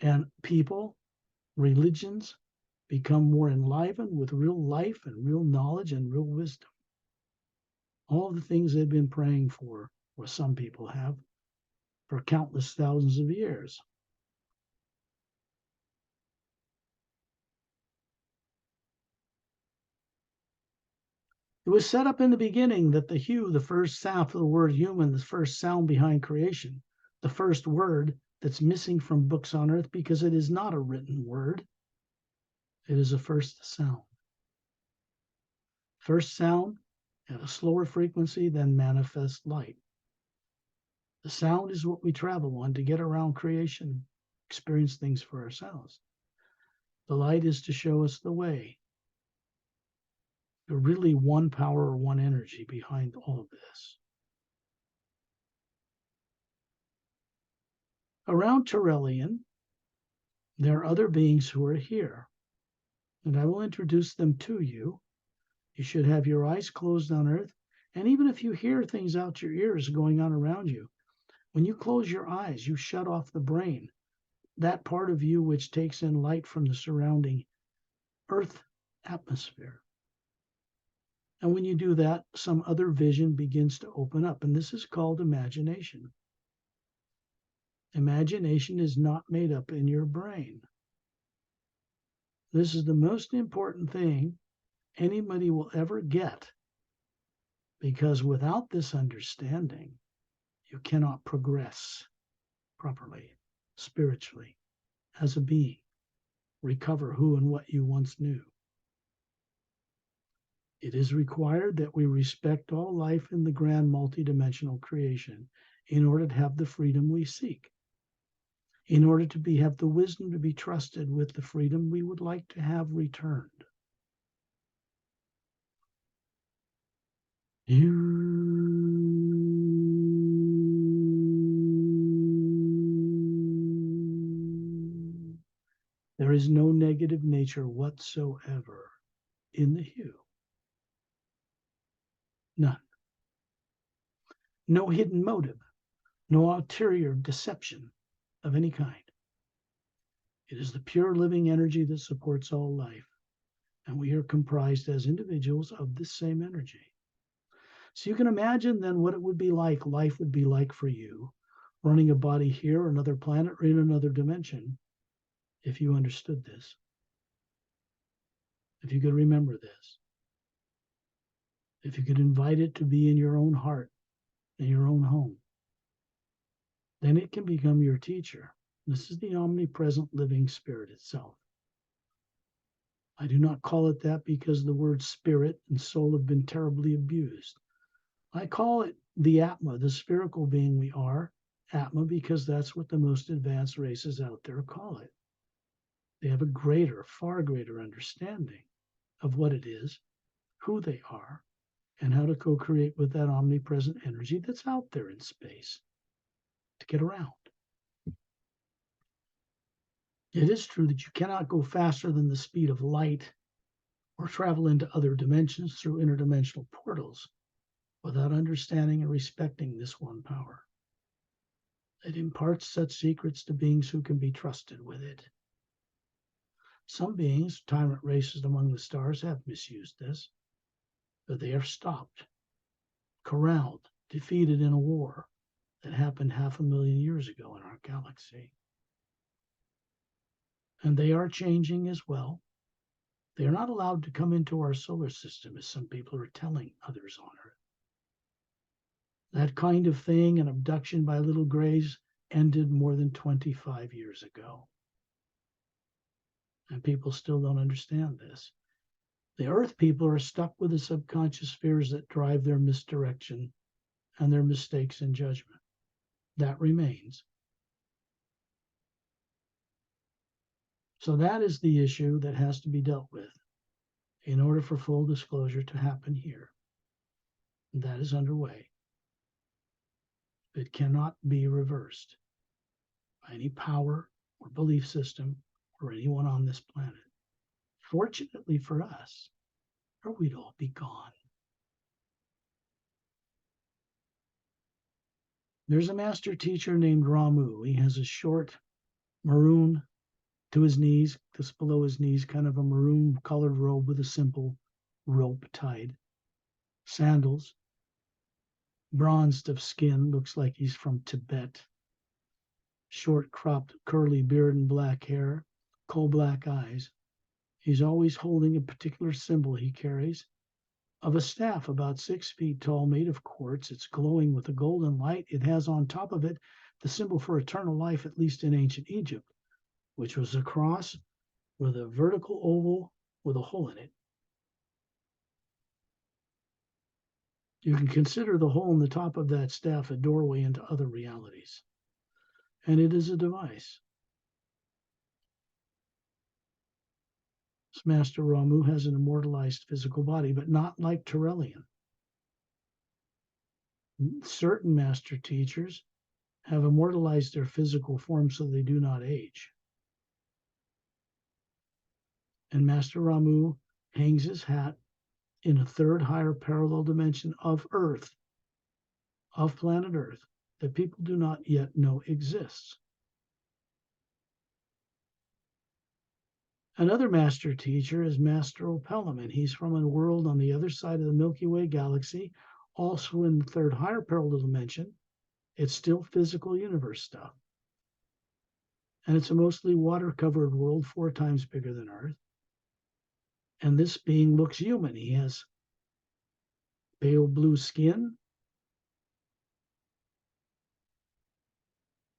and people, religions, become more enlivened with real life and real knowledge and real wisdom. All the things they've been praying for, or some people have, for countless thousands of years. It was set up in the beginning that the hue, the first sound for the word human, the first sound behind creation, the first word that's missing from books on earth because it is not a written word. It is a first sound. First sound at a slower frequency than manifest light. The sound is what we travel on to get around creation, experience things for ourselves. The light is to show us the way. There's really one power or one energy behind all of this. Around Terrellian, there are other beings who are here, and I will introduce them to you. You should have your eyes closed on Earth, and even if you hear things out your ears going on around you, when you close your eyes, you shut off the brain, that part of you which takes in light from the surrounding Earth atmosphere. And when you do that, some other vision begins to open up, and this is called imagination. Imagination is not made up in your brain. This is the most important thing anybody will ever get, because without this understanding, you cannot progress properly, spiritually, as a being, recover who and what you once knew. It is required that we respect all life in the grand multidimensional creation in order to have the freedom we seek, in order to have the wisdom to be trusted with the freedom we would like to have returned. There is no negative nature whatsoever in the hue. None. No hidden motive, no ulterior deception of any kind. It is the pure living energy that supports all life, and we are comprised as individuals of this same energy. So you can imagine then what it would be like, life would be like for you, running a body here or another planet or in another dimension, if you understood this, if you could remember this, if you could invite it to be in your own heart, in your own home, then it can become your teacher. This is the omnipresent living spirit itself. I do not call it that because the words spirit and soul have been terribly abused. I call it the Atma, the spherical being we are, Atma, because that's what the most advanced races out there call it. They have a greater, far greater understanding of what it is, who they are, and how to co-create with that omnipresent energy that's out there in space to get around. It is true that you cannot go faster than the speed of light or travel into other dimensions through interdimensional portals without understanding and respecting this one power. It imparts such secrets to beings who can be trusted with it. Some beings, tyrant races among the stars, have misused this, but they are stopped, corralled, defeated in a war. that happened 500,000 years ago in our galaxy. And they are changing as well. They are not allowed to come into our solar system, as some people are telling others on Earth. That kind of thing, an abduction by little grays, ended more than 25 years ago. And people still don't understand this. The Earth people are stuck with the subconscious fears that drive their misdirection and their mistakes in judgment. That remains. So that is the issue that has to be dealt with in order for full disclosure to happen here. That is underway. It cannot be reversed by any power or belief system or anyone on this planet. Fortunately for us, or we'd all be gone. There's a master teacher named Ramu. He has a short maroon to his knees, just below his knees, kind of a maroon colored robe with a simple rope tied. Sandals, bronzed of skin, looks like he's from Tibet. Short cropped curly beard and black hair, coal black eyes. He's always holding a particular symbol he carries of a staff about 6 feet tall, made of quartz. It's glowing with a golden light. It has on top of it the symbol for eternal life, at least in ancient Egypt, which was a cross with a vertical oval with a hole in it. You can consider the hole in the top of that staff a doorway into other realities. And it is a device. This Master Ramu has an immortalized physical body, but not like Terrellian. Certain master teachers have immortalized their physical form so they do not age. And Master Ramu hangs his hat in a third higher parallel dimension of Earth, of planet Earth, that people do not yet know exists. Another master teacher is Master Opelum, and he's from a world on the other side of the Milky Way galaxy, also in the third higher parallel dimension. It's still physical universe stuff. And it's a mostly water-covered world, 4 times bigger than Earth. And this being looks human. He has pale blue skin,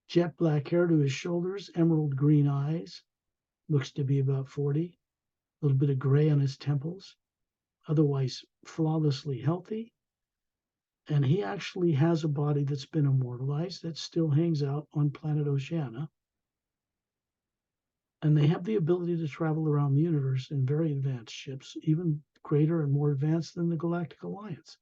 jet black hair to his shoulders, emerald green eyes, looks to be about 40, a little bit of gray on his temples, otherwise flawlessly healthy. And he actually has a body that's been immortalized that still hangs out on planet Oceania. And they have the ability to travel around the universe in very advanced ships, even greater and more advanced than the Galactic Alliance.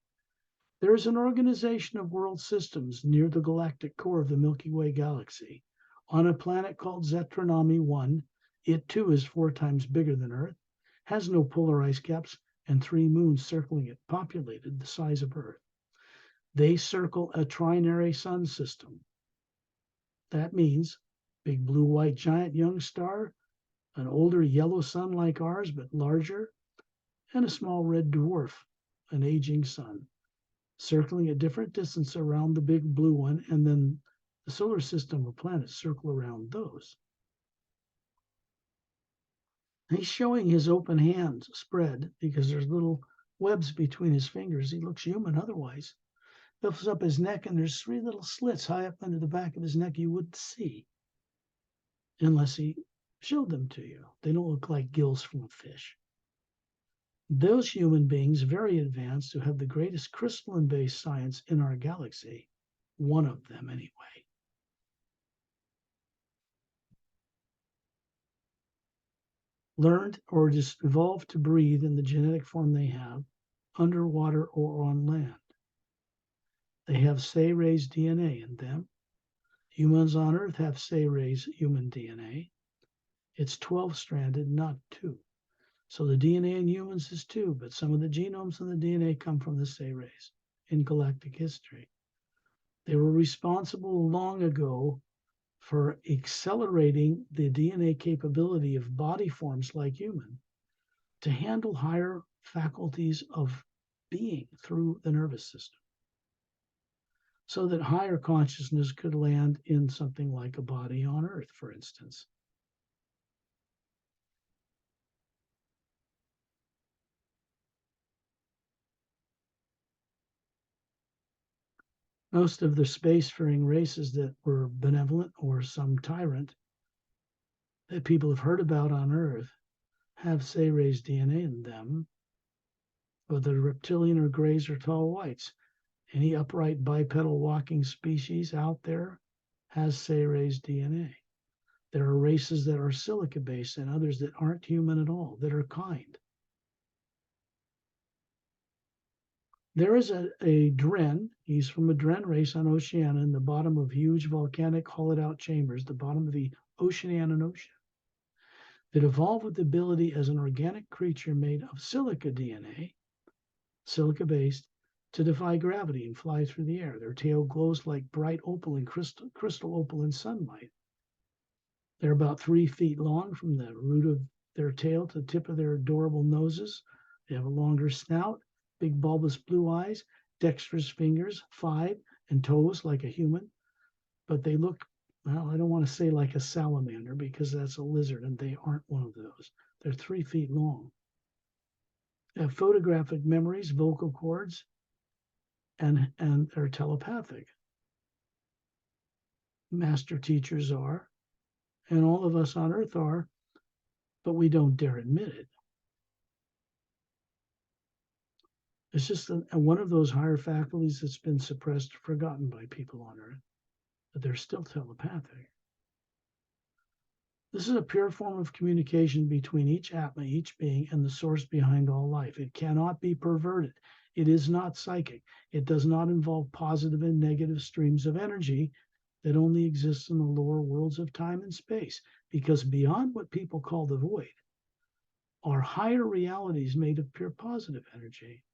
There is an organization of world systems near the galactic core of the Milky Way galaxy on a planet called Zetronomy 1. It too is 4 times bigger than Earth, has no polar ice caps, and 3 moons circling it, populated the size of Earth. They circle a trinary sun system. That means big blue white giant young star, an older yellow sun like ours but larger, and a small red dwarf, an aging sun, circling a different distance around the big blue one, and then the solar system of planets circle around those. He's showing his open hands spread because there's little webs between his fingers. He looks human otherwise. Lifts up his neck, and there's 3 little slits high up under the back of his neck you wouldn't see unless he showed them to you. They don't look like gills from a fish. Those human beings, very advanced, who have the greatest crystalline-based science in our galaxy, one of them anyway, learned or just evolved to breathe in the genetic form they have, underwater or on land. They have Say-Rays DNA in them. Humans on Earth have Say-Rays human DNA. It's 12-stranded, not 2. So the DNA in humans is 2, but some of the genomes and the DNA come from the Say-Rays in galactic history. They were responsible long ago for accelerating the DNA capability of body forms like human to handle higher faculties of being through the nervous system. so that higher consciousness could land in something like a body on Earth, for instance. Most of the spacefaring races that were benevolent or some tyrant that people have heard about on Earth have say-raised DNA in them, whether reptilian or grays or tall whites. Any upright bipedal walking species out there has say-raised DNA. There are races that are silica-based and others that aren't human at all, that are kind. There is a Dren, he's from a Dren race on Oceania in the bottom of huge volcanic hollowed-out chambers, the bottom of the Oceanian Ocean, that evolved with the ability as an organic creature made of silica DNA, silica-based, to defy gravity and fly through the air. Their tail glows like bright opal and crystal opal in sunlight. They're about 3 feet long from the root of their tail to the tip of their adorable noses. They have a longer snout, big bulbous blue eyes, dexterous fingers, 5, and toes like a human. But they look, well, I don't want to say like a salamander because that's a lizard, and they aren't one of those. They're 3 feet long. They have photographic memories, vocal cords, and they're telepathic. Master teachers are, and all of us on Earth are, but we don't dare admit it. It's just one of those higher faculties that's been suppressed or forgotten by people on Earth, but they're still telepathic. This is a pure form of communication between each Atma, each being, and the source behind all life. It cannot be perverted. It is not psychic. It does not involve positive and negative streams of energy that only exist in the lower worlds of time and space, because beyond what people call the void are higher realities made of pure positive energy.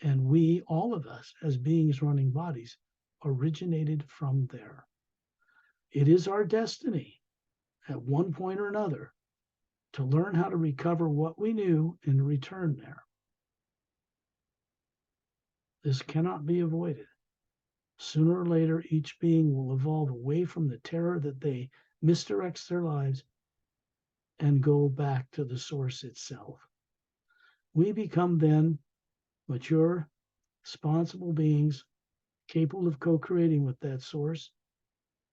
And we, all of us, as beings running bodies, originated from there. It is our destiny, at one point or another, to learn how to recover what we knew and return there. This cannot be avoided. Sooner or later, each being will evolve away from the terror that they misdirects their lives and go back to the source itself. We become then mature, responsible beings capable of co-creating with that source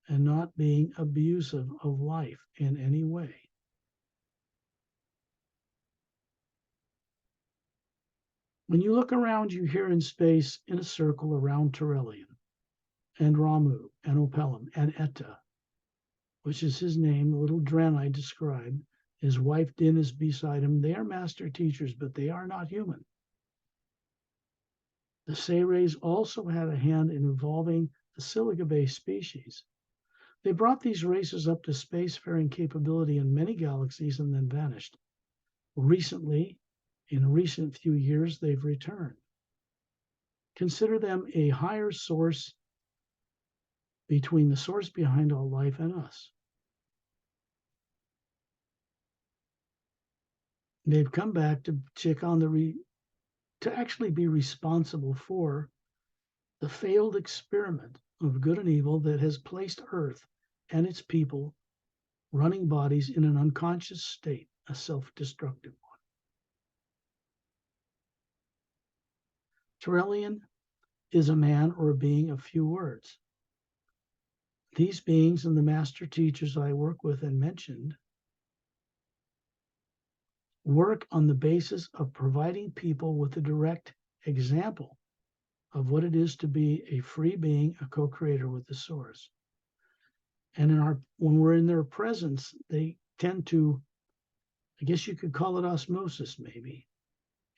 and not being abusive of life in any way. When you look around you here in space in a circle around Turelian and Ramu and Opelum and Etta, which is his name, the little Dren I described, his wife Din is beside him. They are master teachers, but they are not human. The Say-Rays also had a hand in evolving the silica-based species. They brought these races up to spacefaring capability in many galaxies and then vanished. Recently, in a recent few years, they've returned. Consider them a higher source between the source behind all life and us. They've come back to check on to actually be responsible for the failed experiment of good and evil that has placed Earth and its people running bodies in an unconscious state, a self-destructive one. Turelian is a man or a being of few words. These beings and the master teachers I work with and mentioned work on the basis of providing people with a direct example of what it is to be a free being, a co-creator with the source. And when we're in their presence, they tend to, I guess you could call it osmosis, maybe.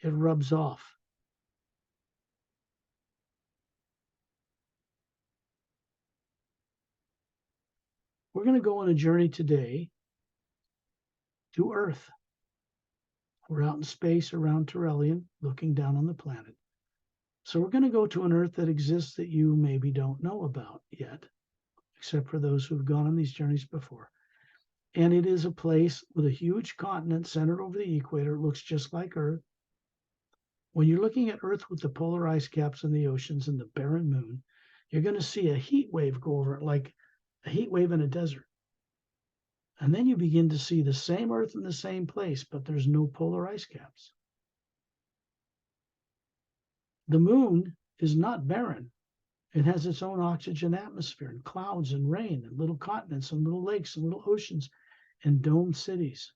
It rubs off. We're going to go on a journey today to Earth. We're out in space around Turelian, looking down on the planet. So we're going to go to an Earth that exists that you maybe don't know about yet, except for those who've gone on these journeys before. And it is a place with a huge continent centered over the equator. It looks just like Earth. When you're looking at Earth with the polar ice caps and the oceans and the barren moon, you're going to see a heat wave go over it, like a heat wave in a desert. And then you begin to see the same Earth in the same place, but there's no polar ice caps. The moon is not barren. It has its own oxygen atmosphere and clouds and rain and little continents and little lakes and little oceans and domed cities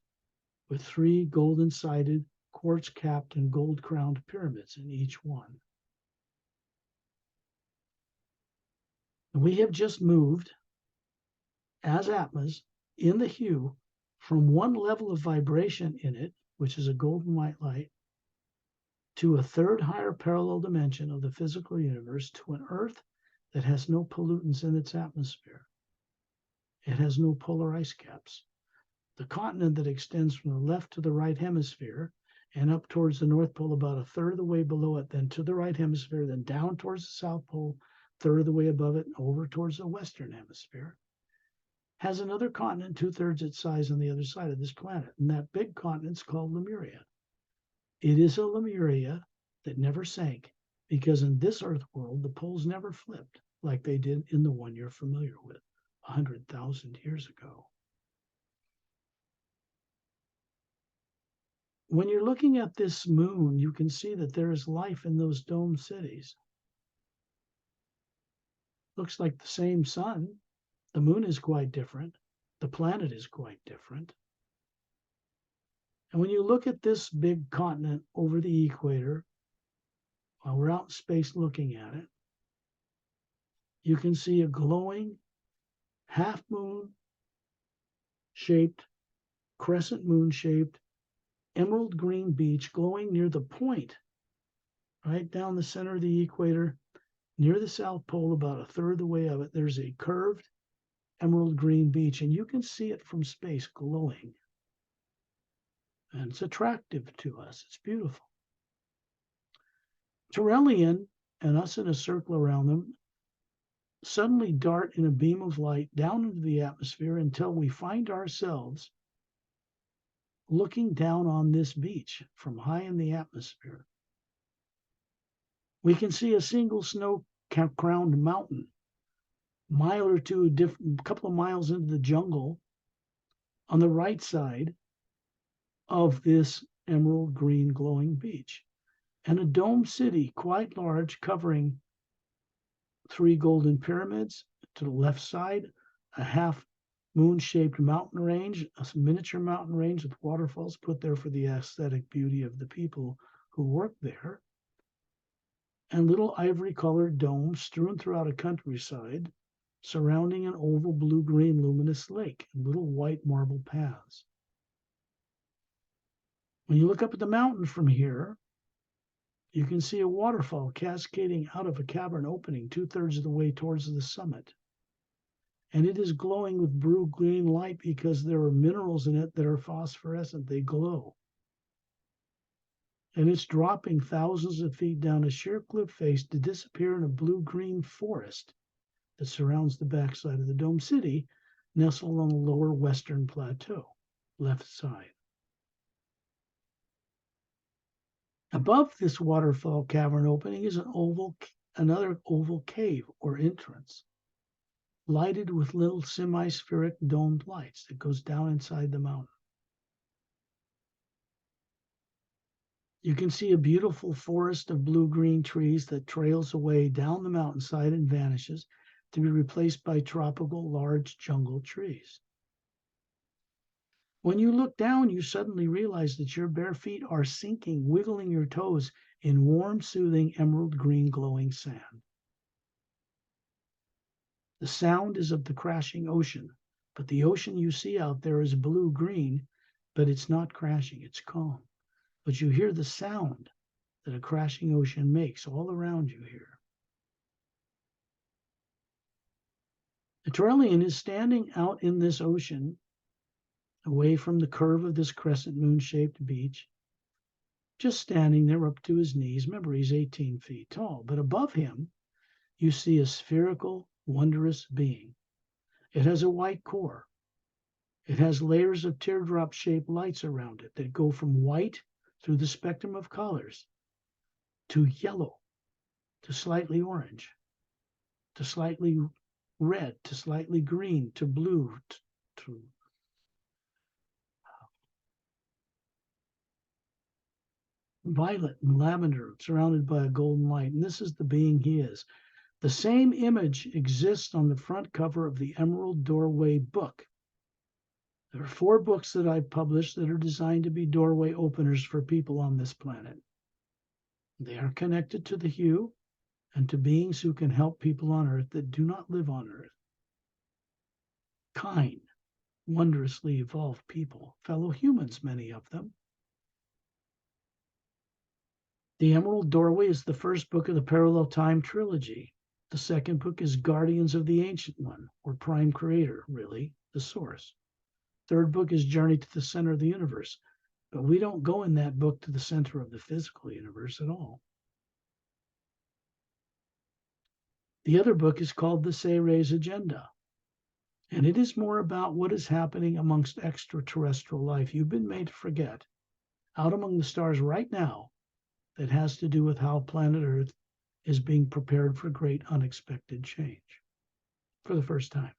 with 3 golden-sided, quartz-capped, and gold-crowned pyramids in each one. We have just moved, as Atmas, in the hue, from one level of vibration in it, which is a golden white light, to a third higher parallel dimension of the physical universe, to an Earth that has no pollutants in its atmosphere. It has no polar ice caps. The continent that extends from the left to the right hemisphere and up towards the North Pole about a third of the way below it, then to the right hemisphere, then down towards the South Pole, third of the way above it, and over towards the Western Hemisphere, has another continent 2/3 its size on the other side of this planet. And that big continent's called Lemuria. It is a Lemuria that never sank, because in this Earth world, the poles never flipped like they did in the one you're familiar with 100,000 years ago. When you're looking at this moon, you can see that there is life in those domed cities. Looks like the same sun. The moon is quite different. The planet is quite different. And when you look at this big continent over the equator, while we're out in space looking at it, you can see a glowing half-moon shaped, crescent moon shaped, emerald green beach glowing near the point, right down the center of the equator, near the South Pole, about a third of the way of it. There's a curved emerald green beach, and you can see it from space glowing. And it's attractive to us. It's beautiful. Terrellian and us in a circle around them suddenly dart in a beam of light down into the atmosphere until we find ourselves looking down on this beach from high in the atmosphere. We can see a single snow-crowned mountain, a mile or two, a couple of miles into the jungle, on the right side of this emerald green glowing beach, and a domed city quite large, covering 3 golden pyramids to the left side, a half moon-shaped mountain range, a miniature mountain range with waterfalls put there for the aesthetic beauty of the people who work there, and little ivory-colored domes strewn throughout a countryside surrounding an oval blue-green luminous lake and little white marble paths. When you look up at the mountain from here, you can see a waterfall cascading out of a cavern opening 2/3 of the way towards the summit. And it is glowing with blue-green light because there are minerals in it that are phosphorescent. They glow. And it's dropping thousands of feet down a sheer cliff face to disappear in a blue-green forest that surrounds the backside of the dome city, nestled on the lower western plateau, left side. Above this waterfall cavern opening is another oval cave or entrance, lighted with little semi-spheric domed lights that goes down inside the mountain. You can see a beautiful forest of blue-green trees that trails away down the mountainside and vanishes, to be replaced by tropical large jungle trees. When you look down, you suddenly realize that your bare feet are sinking, wiggling your toes in warm, soothing, emerald green glowing sand. The sound is of the crashing ocean, but the ocean you see out there is blue-green, but it's not crashing, it's calm. But you hear the sound that a crashing ocean makes all around you here. The Terrellian is standing out in this ocean, away from the curve of this crescent moon-shaped beach, just standing there up to his knees. Remember, he's 18 feet tall, but above him, you see a spherical, wondrous being. It has a white core. It has layers of teardrop-shaped lights around it that go from white through the spectrum of colors to yellow to slightly orange. to slightly red, to slightly green, to blue, to violet and lavender, surrounded by a golden light. And this is the being he is. The same image exists on the front cover of the Emerald Doorway book. There are 4 books that I've published that are designed to be doorway openers for people on this planet. They are connected to the hue and to beings who can help people on Earth that do not live on Earth. Kind, wondrously evolved people, fellow humans, many of them. The Emerald Doorway is the first book of the Parallel Time trilogy. The second book is Guardians of the Ancient One, or Prime Creator, really, the source. Third book is Journey to the Center of the Universe, but we don't go in that book to the center of the physical universe at all. The other book is called The Sayre's Agenda, and it is more about what is happening amongst extraterrestrial life you've been made to forget, out among the stars right now, that has to do with how planet Earth is being prepared for great unexpected change for the first time.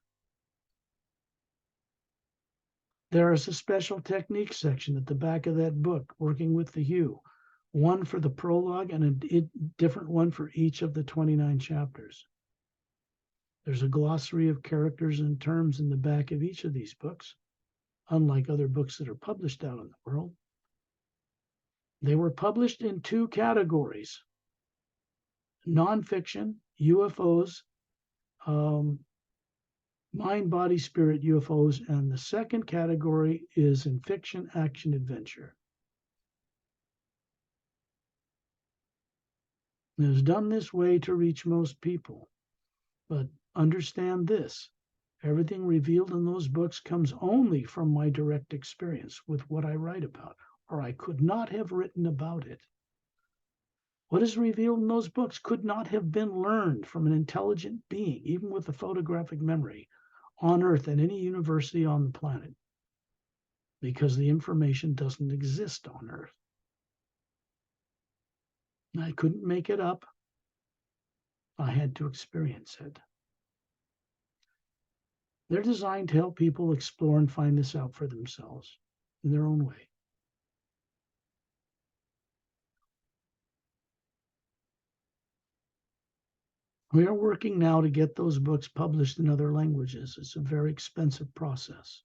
There is a special technique section at the back of that book, working with the hue, one for the prologue and a different one for each of the 29 chapters. There's a glossary of characters and terms in the back of each of these books, unlike other books that are published out in the world. They were published in 2 categories: nonfiction, UFOs, mind, body, spirit, UFOs, and the second category is in fiction, action, adventure. It was done this way to reach most people, but understand this: everything revealed in those books comes only from my direct experience with what I write about, or I could not have written about it. What is revealed in those books could not have been learned from an intelligent being, even with a photographic memory, on Earth at any university on the planet, because the information doesn't exist on Earth. I couldn't make it up. I had to experience it. They're designed to help people explore and find this out for themselves in their own way. We are working now to get those books published in other languages. It's a very expensive process.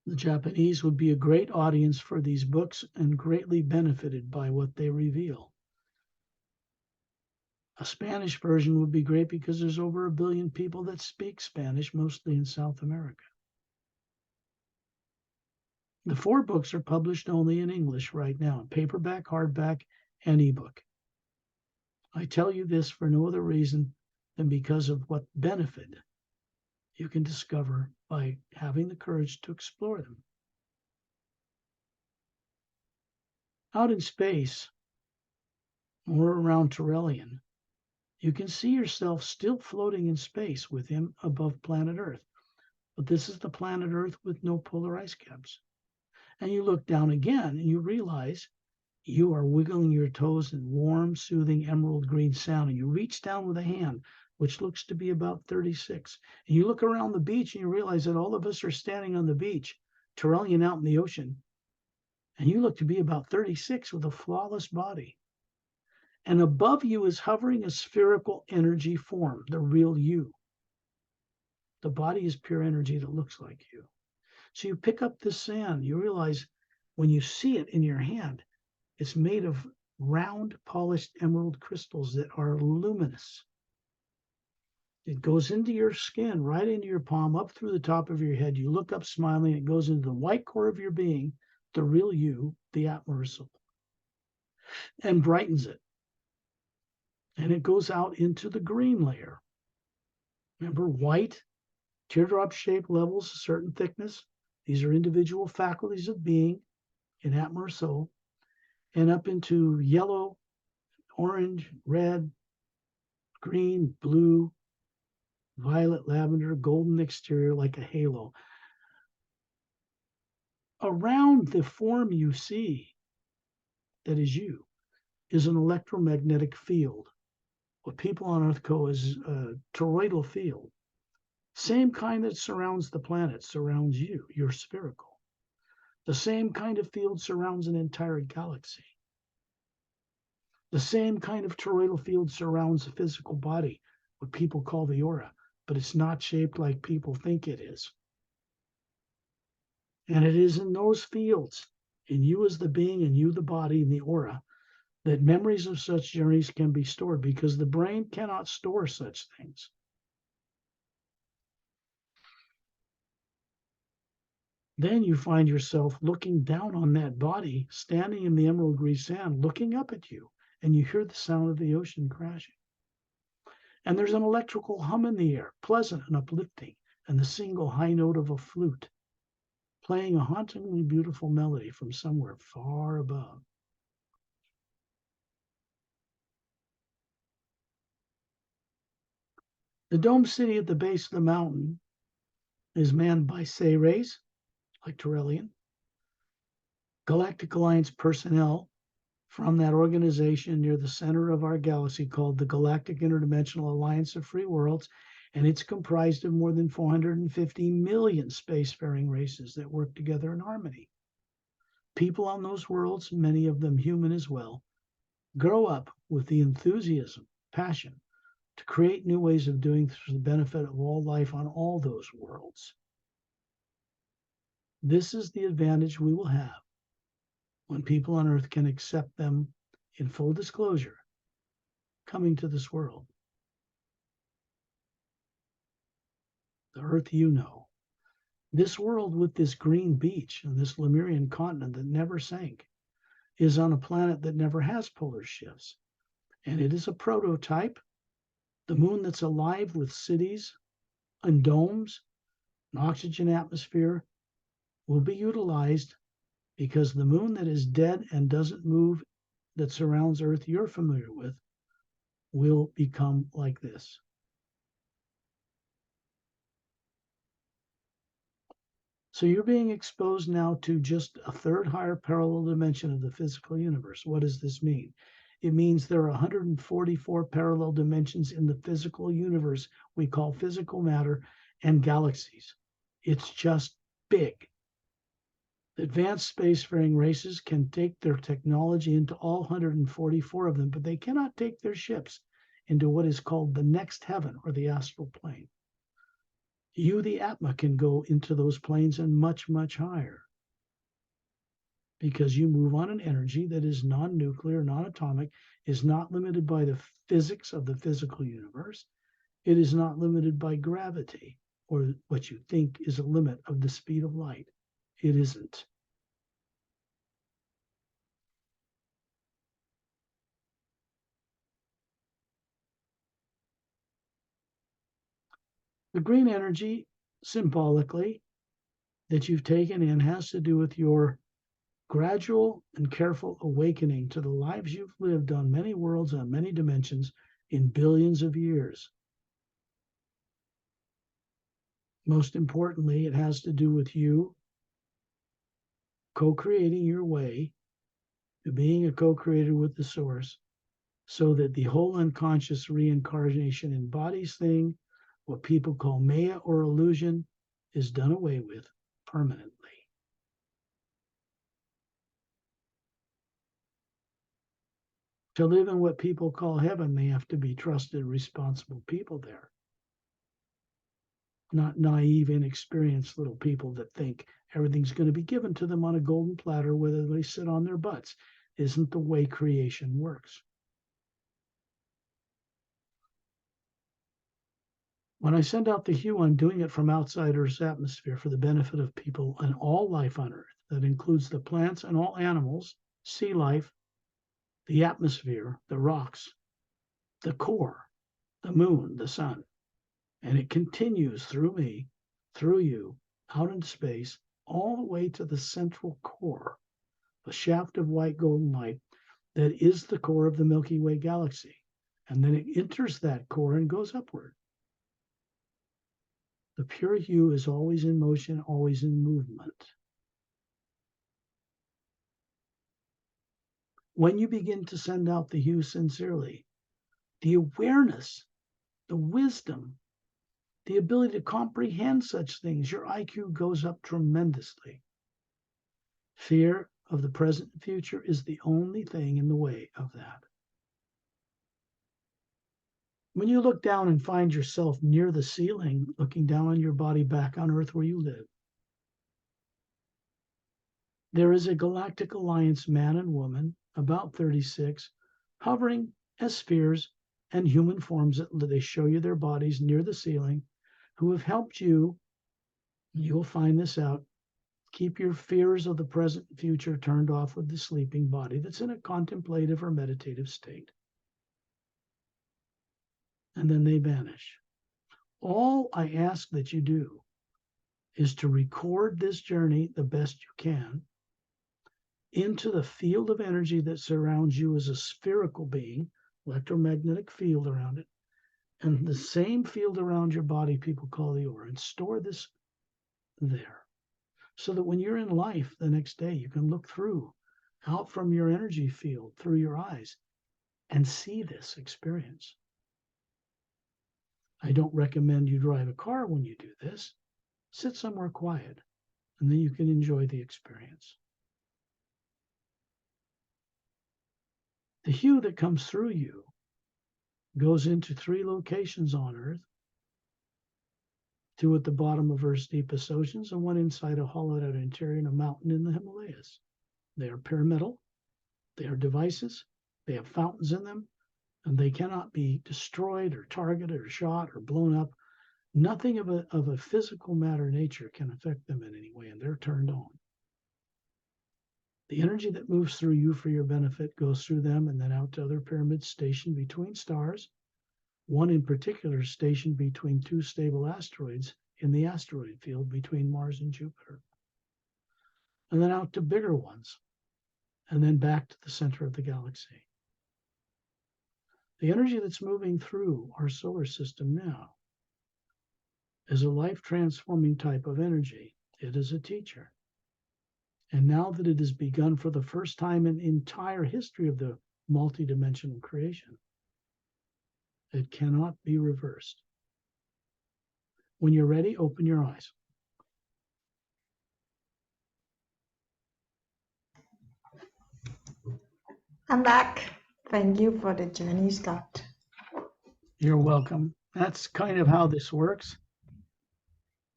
The Japanese would be a great audience for these books and greatly benefited by what they reveal. A Spanish version would be great because there's over 1 billion people that speak Spanish, mostly in South America. The 4 books are published only in English right now, paperback, hardback, and ebook. I tell you this for no other reason than because of what benefit you can discover by having the courage to explore them. Out in space, or around Terrellian, you can see yourself still floating in space with him above planet Earth. But this is the planet Earth with no polar ice caps. And you look down again and you realize you are wiggling your toes in warm, soothing emerald green sound. And you reach down with a hand, which looks to be about 36. And you look around the beach and you realize that all of us are standing on the beach, Terrellian out in the ocean. And you look to be about 36 with a flawless body. And above you is hovering a spherical energy form, the real you. The body is pure energy that looks like you. So you pick up this sand, you realize when you see it in your hand, it's made of round, polished emerald crystals that are luminous. It goes into your skin, right into your palm, up through the top of your head. You look up smiling, it goes into the white core of your being, the real you, the Atma soul, and brightens it. And it goes out into the green layer. Remember, white, teardrop-shaped levels, a certain thickness. These are individual faculties of being in Atma soul, and up into yellow, orange, red, green, blue, violet, lavender, golden exterior like a halo. Around the form you see, that is you, is an electromagnetic field, what people on Earth call as a toroidal field. Same kind that surrounds the planet surrounds you. You're spherical. The same kind of field surrounds an entire galaxy. The same kind of toroidal field surrounds the physical body, what people call the aura, but it's not shaped like people think it is. And it is in those fields, in you as the being, and you the body, and the aura, that memories of such journeys can be stored, because the brain cannot store such things. Then you find yourself looking down on that body, standing in the emerald green sand, looking up at you, and you hear the sound of the ocean crashing. And there's an electrical hum in the air, pleasant and uplifting, and the single high note of a flute, playing a hauntingly beautiful melody from somewhere far above. The dome city at the base of the mountain is manned by Say-Rays, like Torellian, Galactic Alliance personnel from that organization near the center of our galaxy called the Galactic Interdimensional Alliance of Free Worlds, and it's comprised of more than 450 million spacefaring races that work together in harmony. People on those worlds, many of them human as well, grow up with the enthusiasm, passion to create new ways of doing things for the benefit of all life on all those worlds. This is the advantage we will have when people on Earth can accept them in full disclosure, coming to this world. The Earth you know. This world with this green beach and this Lemurian continent that never sank is on a planet that never has polar shifts. And it is a prototype, the moon that's alive with cities and domes, an oxygen atmosphere, will be utilized because the moon that is dead and doesn't move, that surrounds Earth you're familiar with, will become like this. So you're being exposed now to just a third higher parallel dimension of the physical universe. What does this mean? It means there are 144 parallel dimensions in the physical universe we call physical matter and galaxies. It's just big. Advanced spacefaring races can take their technology into all 144 of them, but they cannot take their ships into what is called the next heaven or the astral plane. You, the Atma, can go into those planes and much, much higher because you move on an energy that is non-nuclear, non-atomic, is not limited by the physics of the physical universe. It is not limited by gravity or what you think is a limit of the speed of light. It isn't. The green energy, symbolically, that you've taken in has to do with your gradual and careful awakening to the lives you've lived on many worlds, on many dimensions, in billions of years. Most importantly, it has to do with you co-creating your way to being a co-creator with the source, so that the whole unconscious reincarnation in bodies thing, what people call Maya or illusion, is done away with permanently. To live in what people call heaven, they have to be trusted, responsible people there. Not naive, inexperienced little people that think everything's going to be given to them on a golden platter, whether they sit on their butts. Isn't the way creation works. When I send out the hue, I'm doing it from outside Earth's atmosphere for the benefit of people and all life on Earth. That includes the plants and all animals, sea life, the atmosphere, the rocks, the core, the moon, the sun. And it continues through me, through you, out into space, all the way to the central core, the shaft of white golden light that is the core of the Milky Way galaxy. And then it enters that core and goes upward. The pure hue is always in motion, always in movement. when you begin to send out the hue sincerely, the awareness, the wisdom, the ability to comprehend such things, your IQ goes up tremendously. Fear of the present and future is the only thing in the way of that. When you look down and find yourself near the ceiling, looking down on your body back on Earth where you live, there is a galactic alliance, man and woman, about 36, hovering as spheres and human forms that they show you their bodies near the ceiling, who have helped you, you'll find this out, keep your fears of the present and future turned off with the sleeping body that's in a contemplative or meditative state. And then they vanish. All I ask that you do is to record this journey the best you can into the field of energy that surrounds you as a spherical being, electromagnetic field around it, and the same field around your body people call the aura, and store this there, so that when you're in life the next day, you can look through, out from your energy field, through your eyes, and see this experience. I don't recommend you drive a car when you do this. Sit somewhere quiet, and then you can enjoy the experience. The hue that comes through you goes into 3 locations on Earth, 2 at the bottom of Earth's deepest oceans, and 1 inside a hollowed-out interior in a mountain in the Himalayas. They are pyramidal, they are devices, they have fountains in them, and they cannot be destroyed or targeted or shot or blown up. Nothing of a physical matter nature can affect them in any way, and they're turned on. The energy that moves through you for your benefit goes through them and then out to other pyramids stationed between stars, 1 in particular stationed between 2 stable asteroids in the asteroid field between Mars and Jupiter, and then out to bigger ones, and then back to the center of the galaxy. The energy that's moving through our solar system now is a life-transforming type of energy. It is a teacher. And now that it has begun for the first time in the entire history of the multidimensional creation, it cannot be reversed. When you're ready, open your eyes. I'm back. Thank you for the journey, Scott. You're welcome. That's kind of how this works.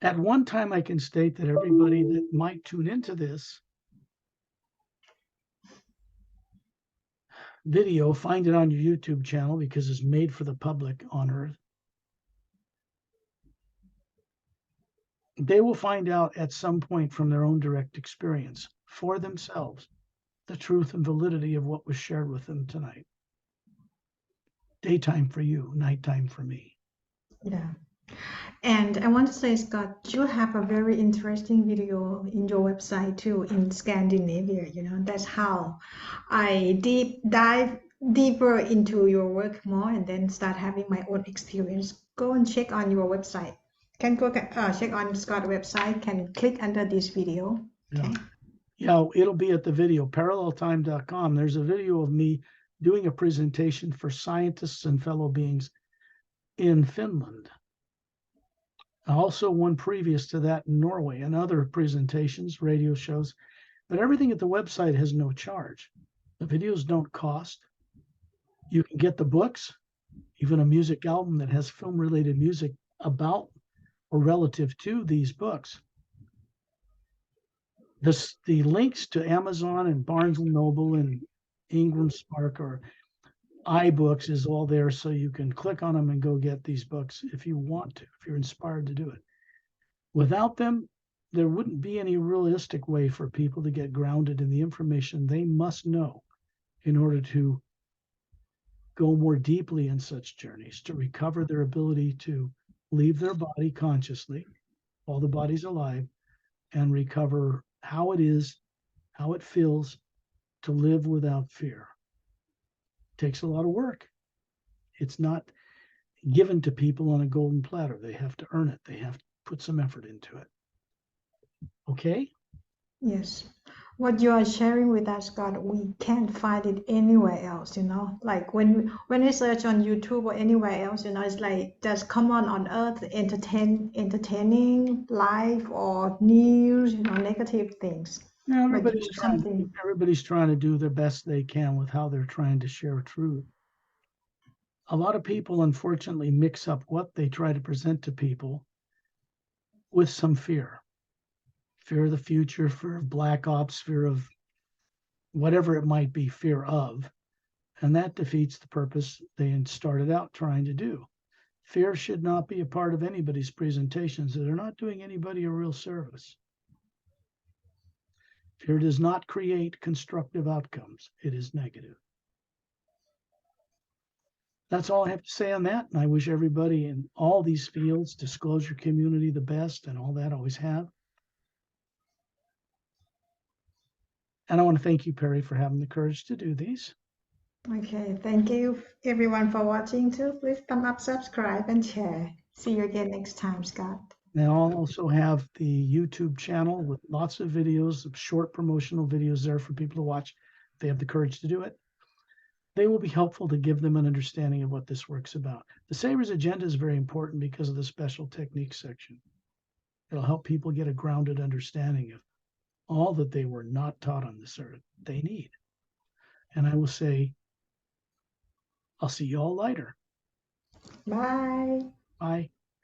At one time, I can state that everybody that might tune into this video, find it on your YouTube channel because it's made for the public on Earth. They will find out at some point from their own direct experience for themselves the truth and validity of what was shared with them tonight. Daytime for you, nighttime for me. Yeah. And I want to say, Scott, you have a very interesting video in your website too, in Scandinavia. That's how I dive deeper into your work more and then start having my own experience. Go and check on your website. Can go check on Scott's website, can click under this video. Okay. Yeah, it'll be at the video, paralleltime.com. There's a video of me doing a presentation for scientists and fellow beings in Finland. Also one previous to that in Norway, and other presentations, radio shows. But everything at the website has no charge. The videos don't cost. You can get the books, even a music album that has film-related music about or relative to these books. The links to Amazon and Barnes & Noble and Ingram Spark or iBooks is all there, so you can click on them and go get these books if you want to, if you're inspired to do it. Without them, there wouldn't be any realistic way for people to get grounded in the information they must know in order to go more deeply in such journeys, to recover their ability to leave their body consciously while the body's alive and recover how it is, how it feels to live without fear. It takes a lot of work. It's not given to people on a golden platter. They have to earn it. They have to put some effort into it. Okay? Yes. what you are sharing with us, God, we can't find it anywhere else, like when we search on YouTube or anywhere else, it's like just come on earth, entertaining life or news, negative things. Yeah, But you something. everybody's trying to do their best they can with how they're trying to share truth. A lot of people unfortunately mix up what they try to present to people with some fear of the future, fear of black ops, fear of whatever it might be, fear of, and that defeats the purpose they started out trying to do. Fear should not be a part of anybody's presentations. They're not doing anybody a real service. Fear does not create constructive outcomes. It is negative. That's all I have to say on that. And I wish everybody in all these fields, disclosure community, the best, and all that always have. And I want to thank you, Perry, for having the courage to do these. Okay, thank you everyone for watching too. Please thumb up, subscribe, and share. See you again next time, Scott. And I'll also have the YouTube channel with lots of videos, short promotional videos there for people to watch if they have the courage to do it. They will be helpful to give them an understanding of what this work's about. The Saver's Agenda is very important because of the special techniques section. It'll help people get a grounded understanding of all that they were not taught on this earth they need. And I will say, I'll see you all later. Bye. Bye.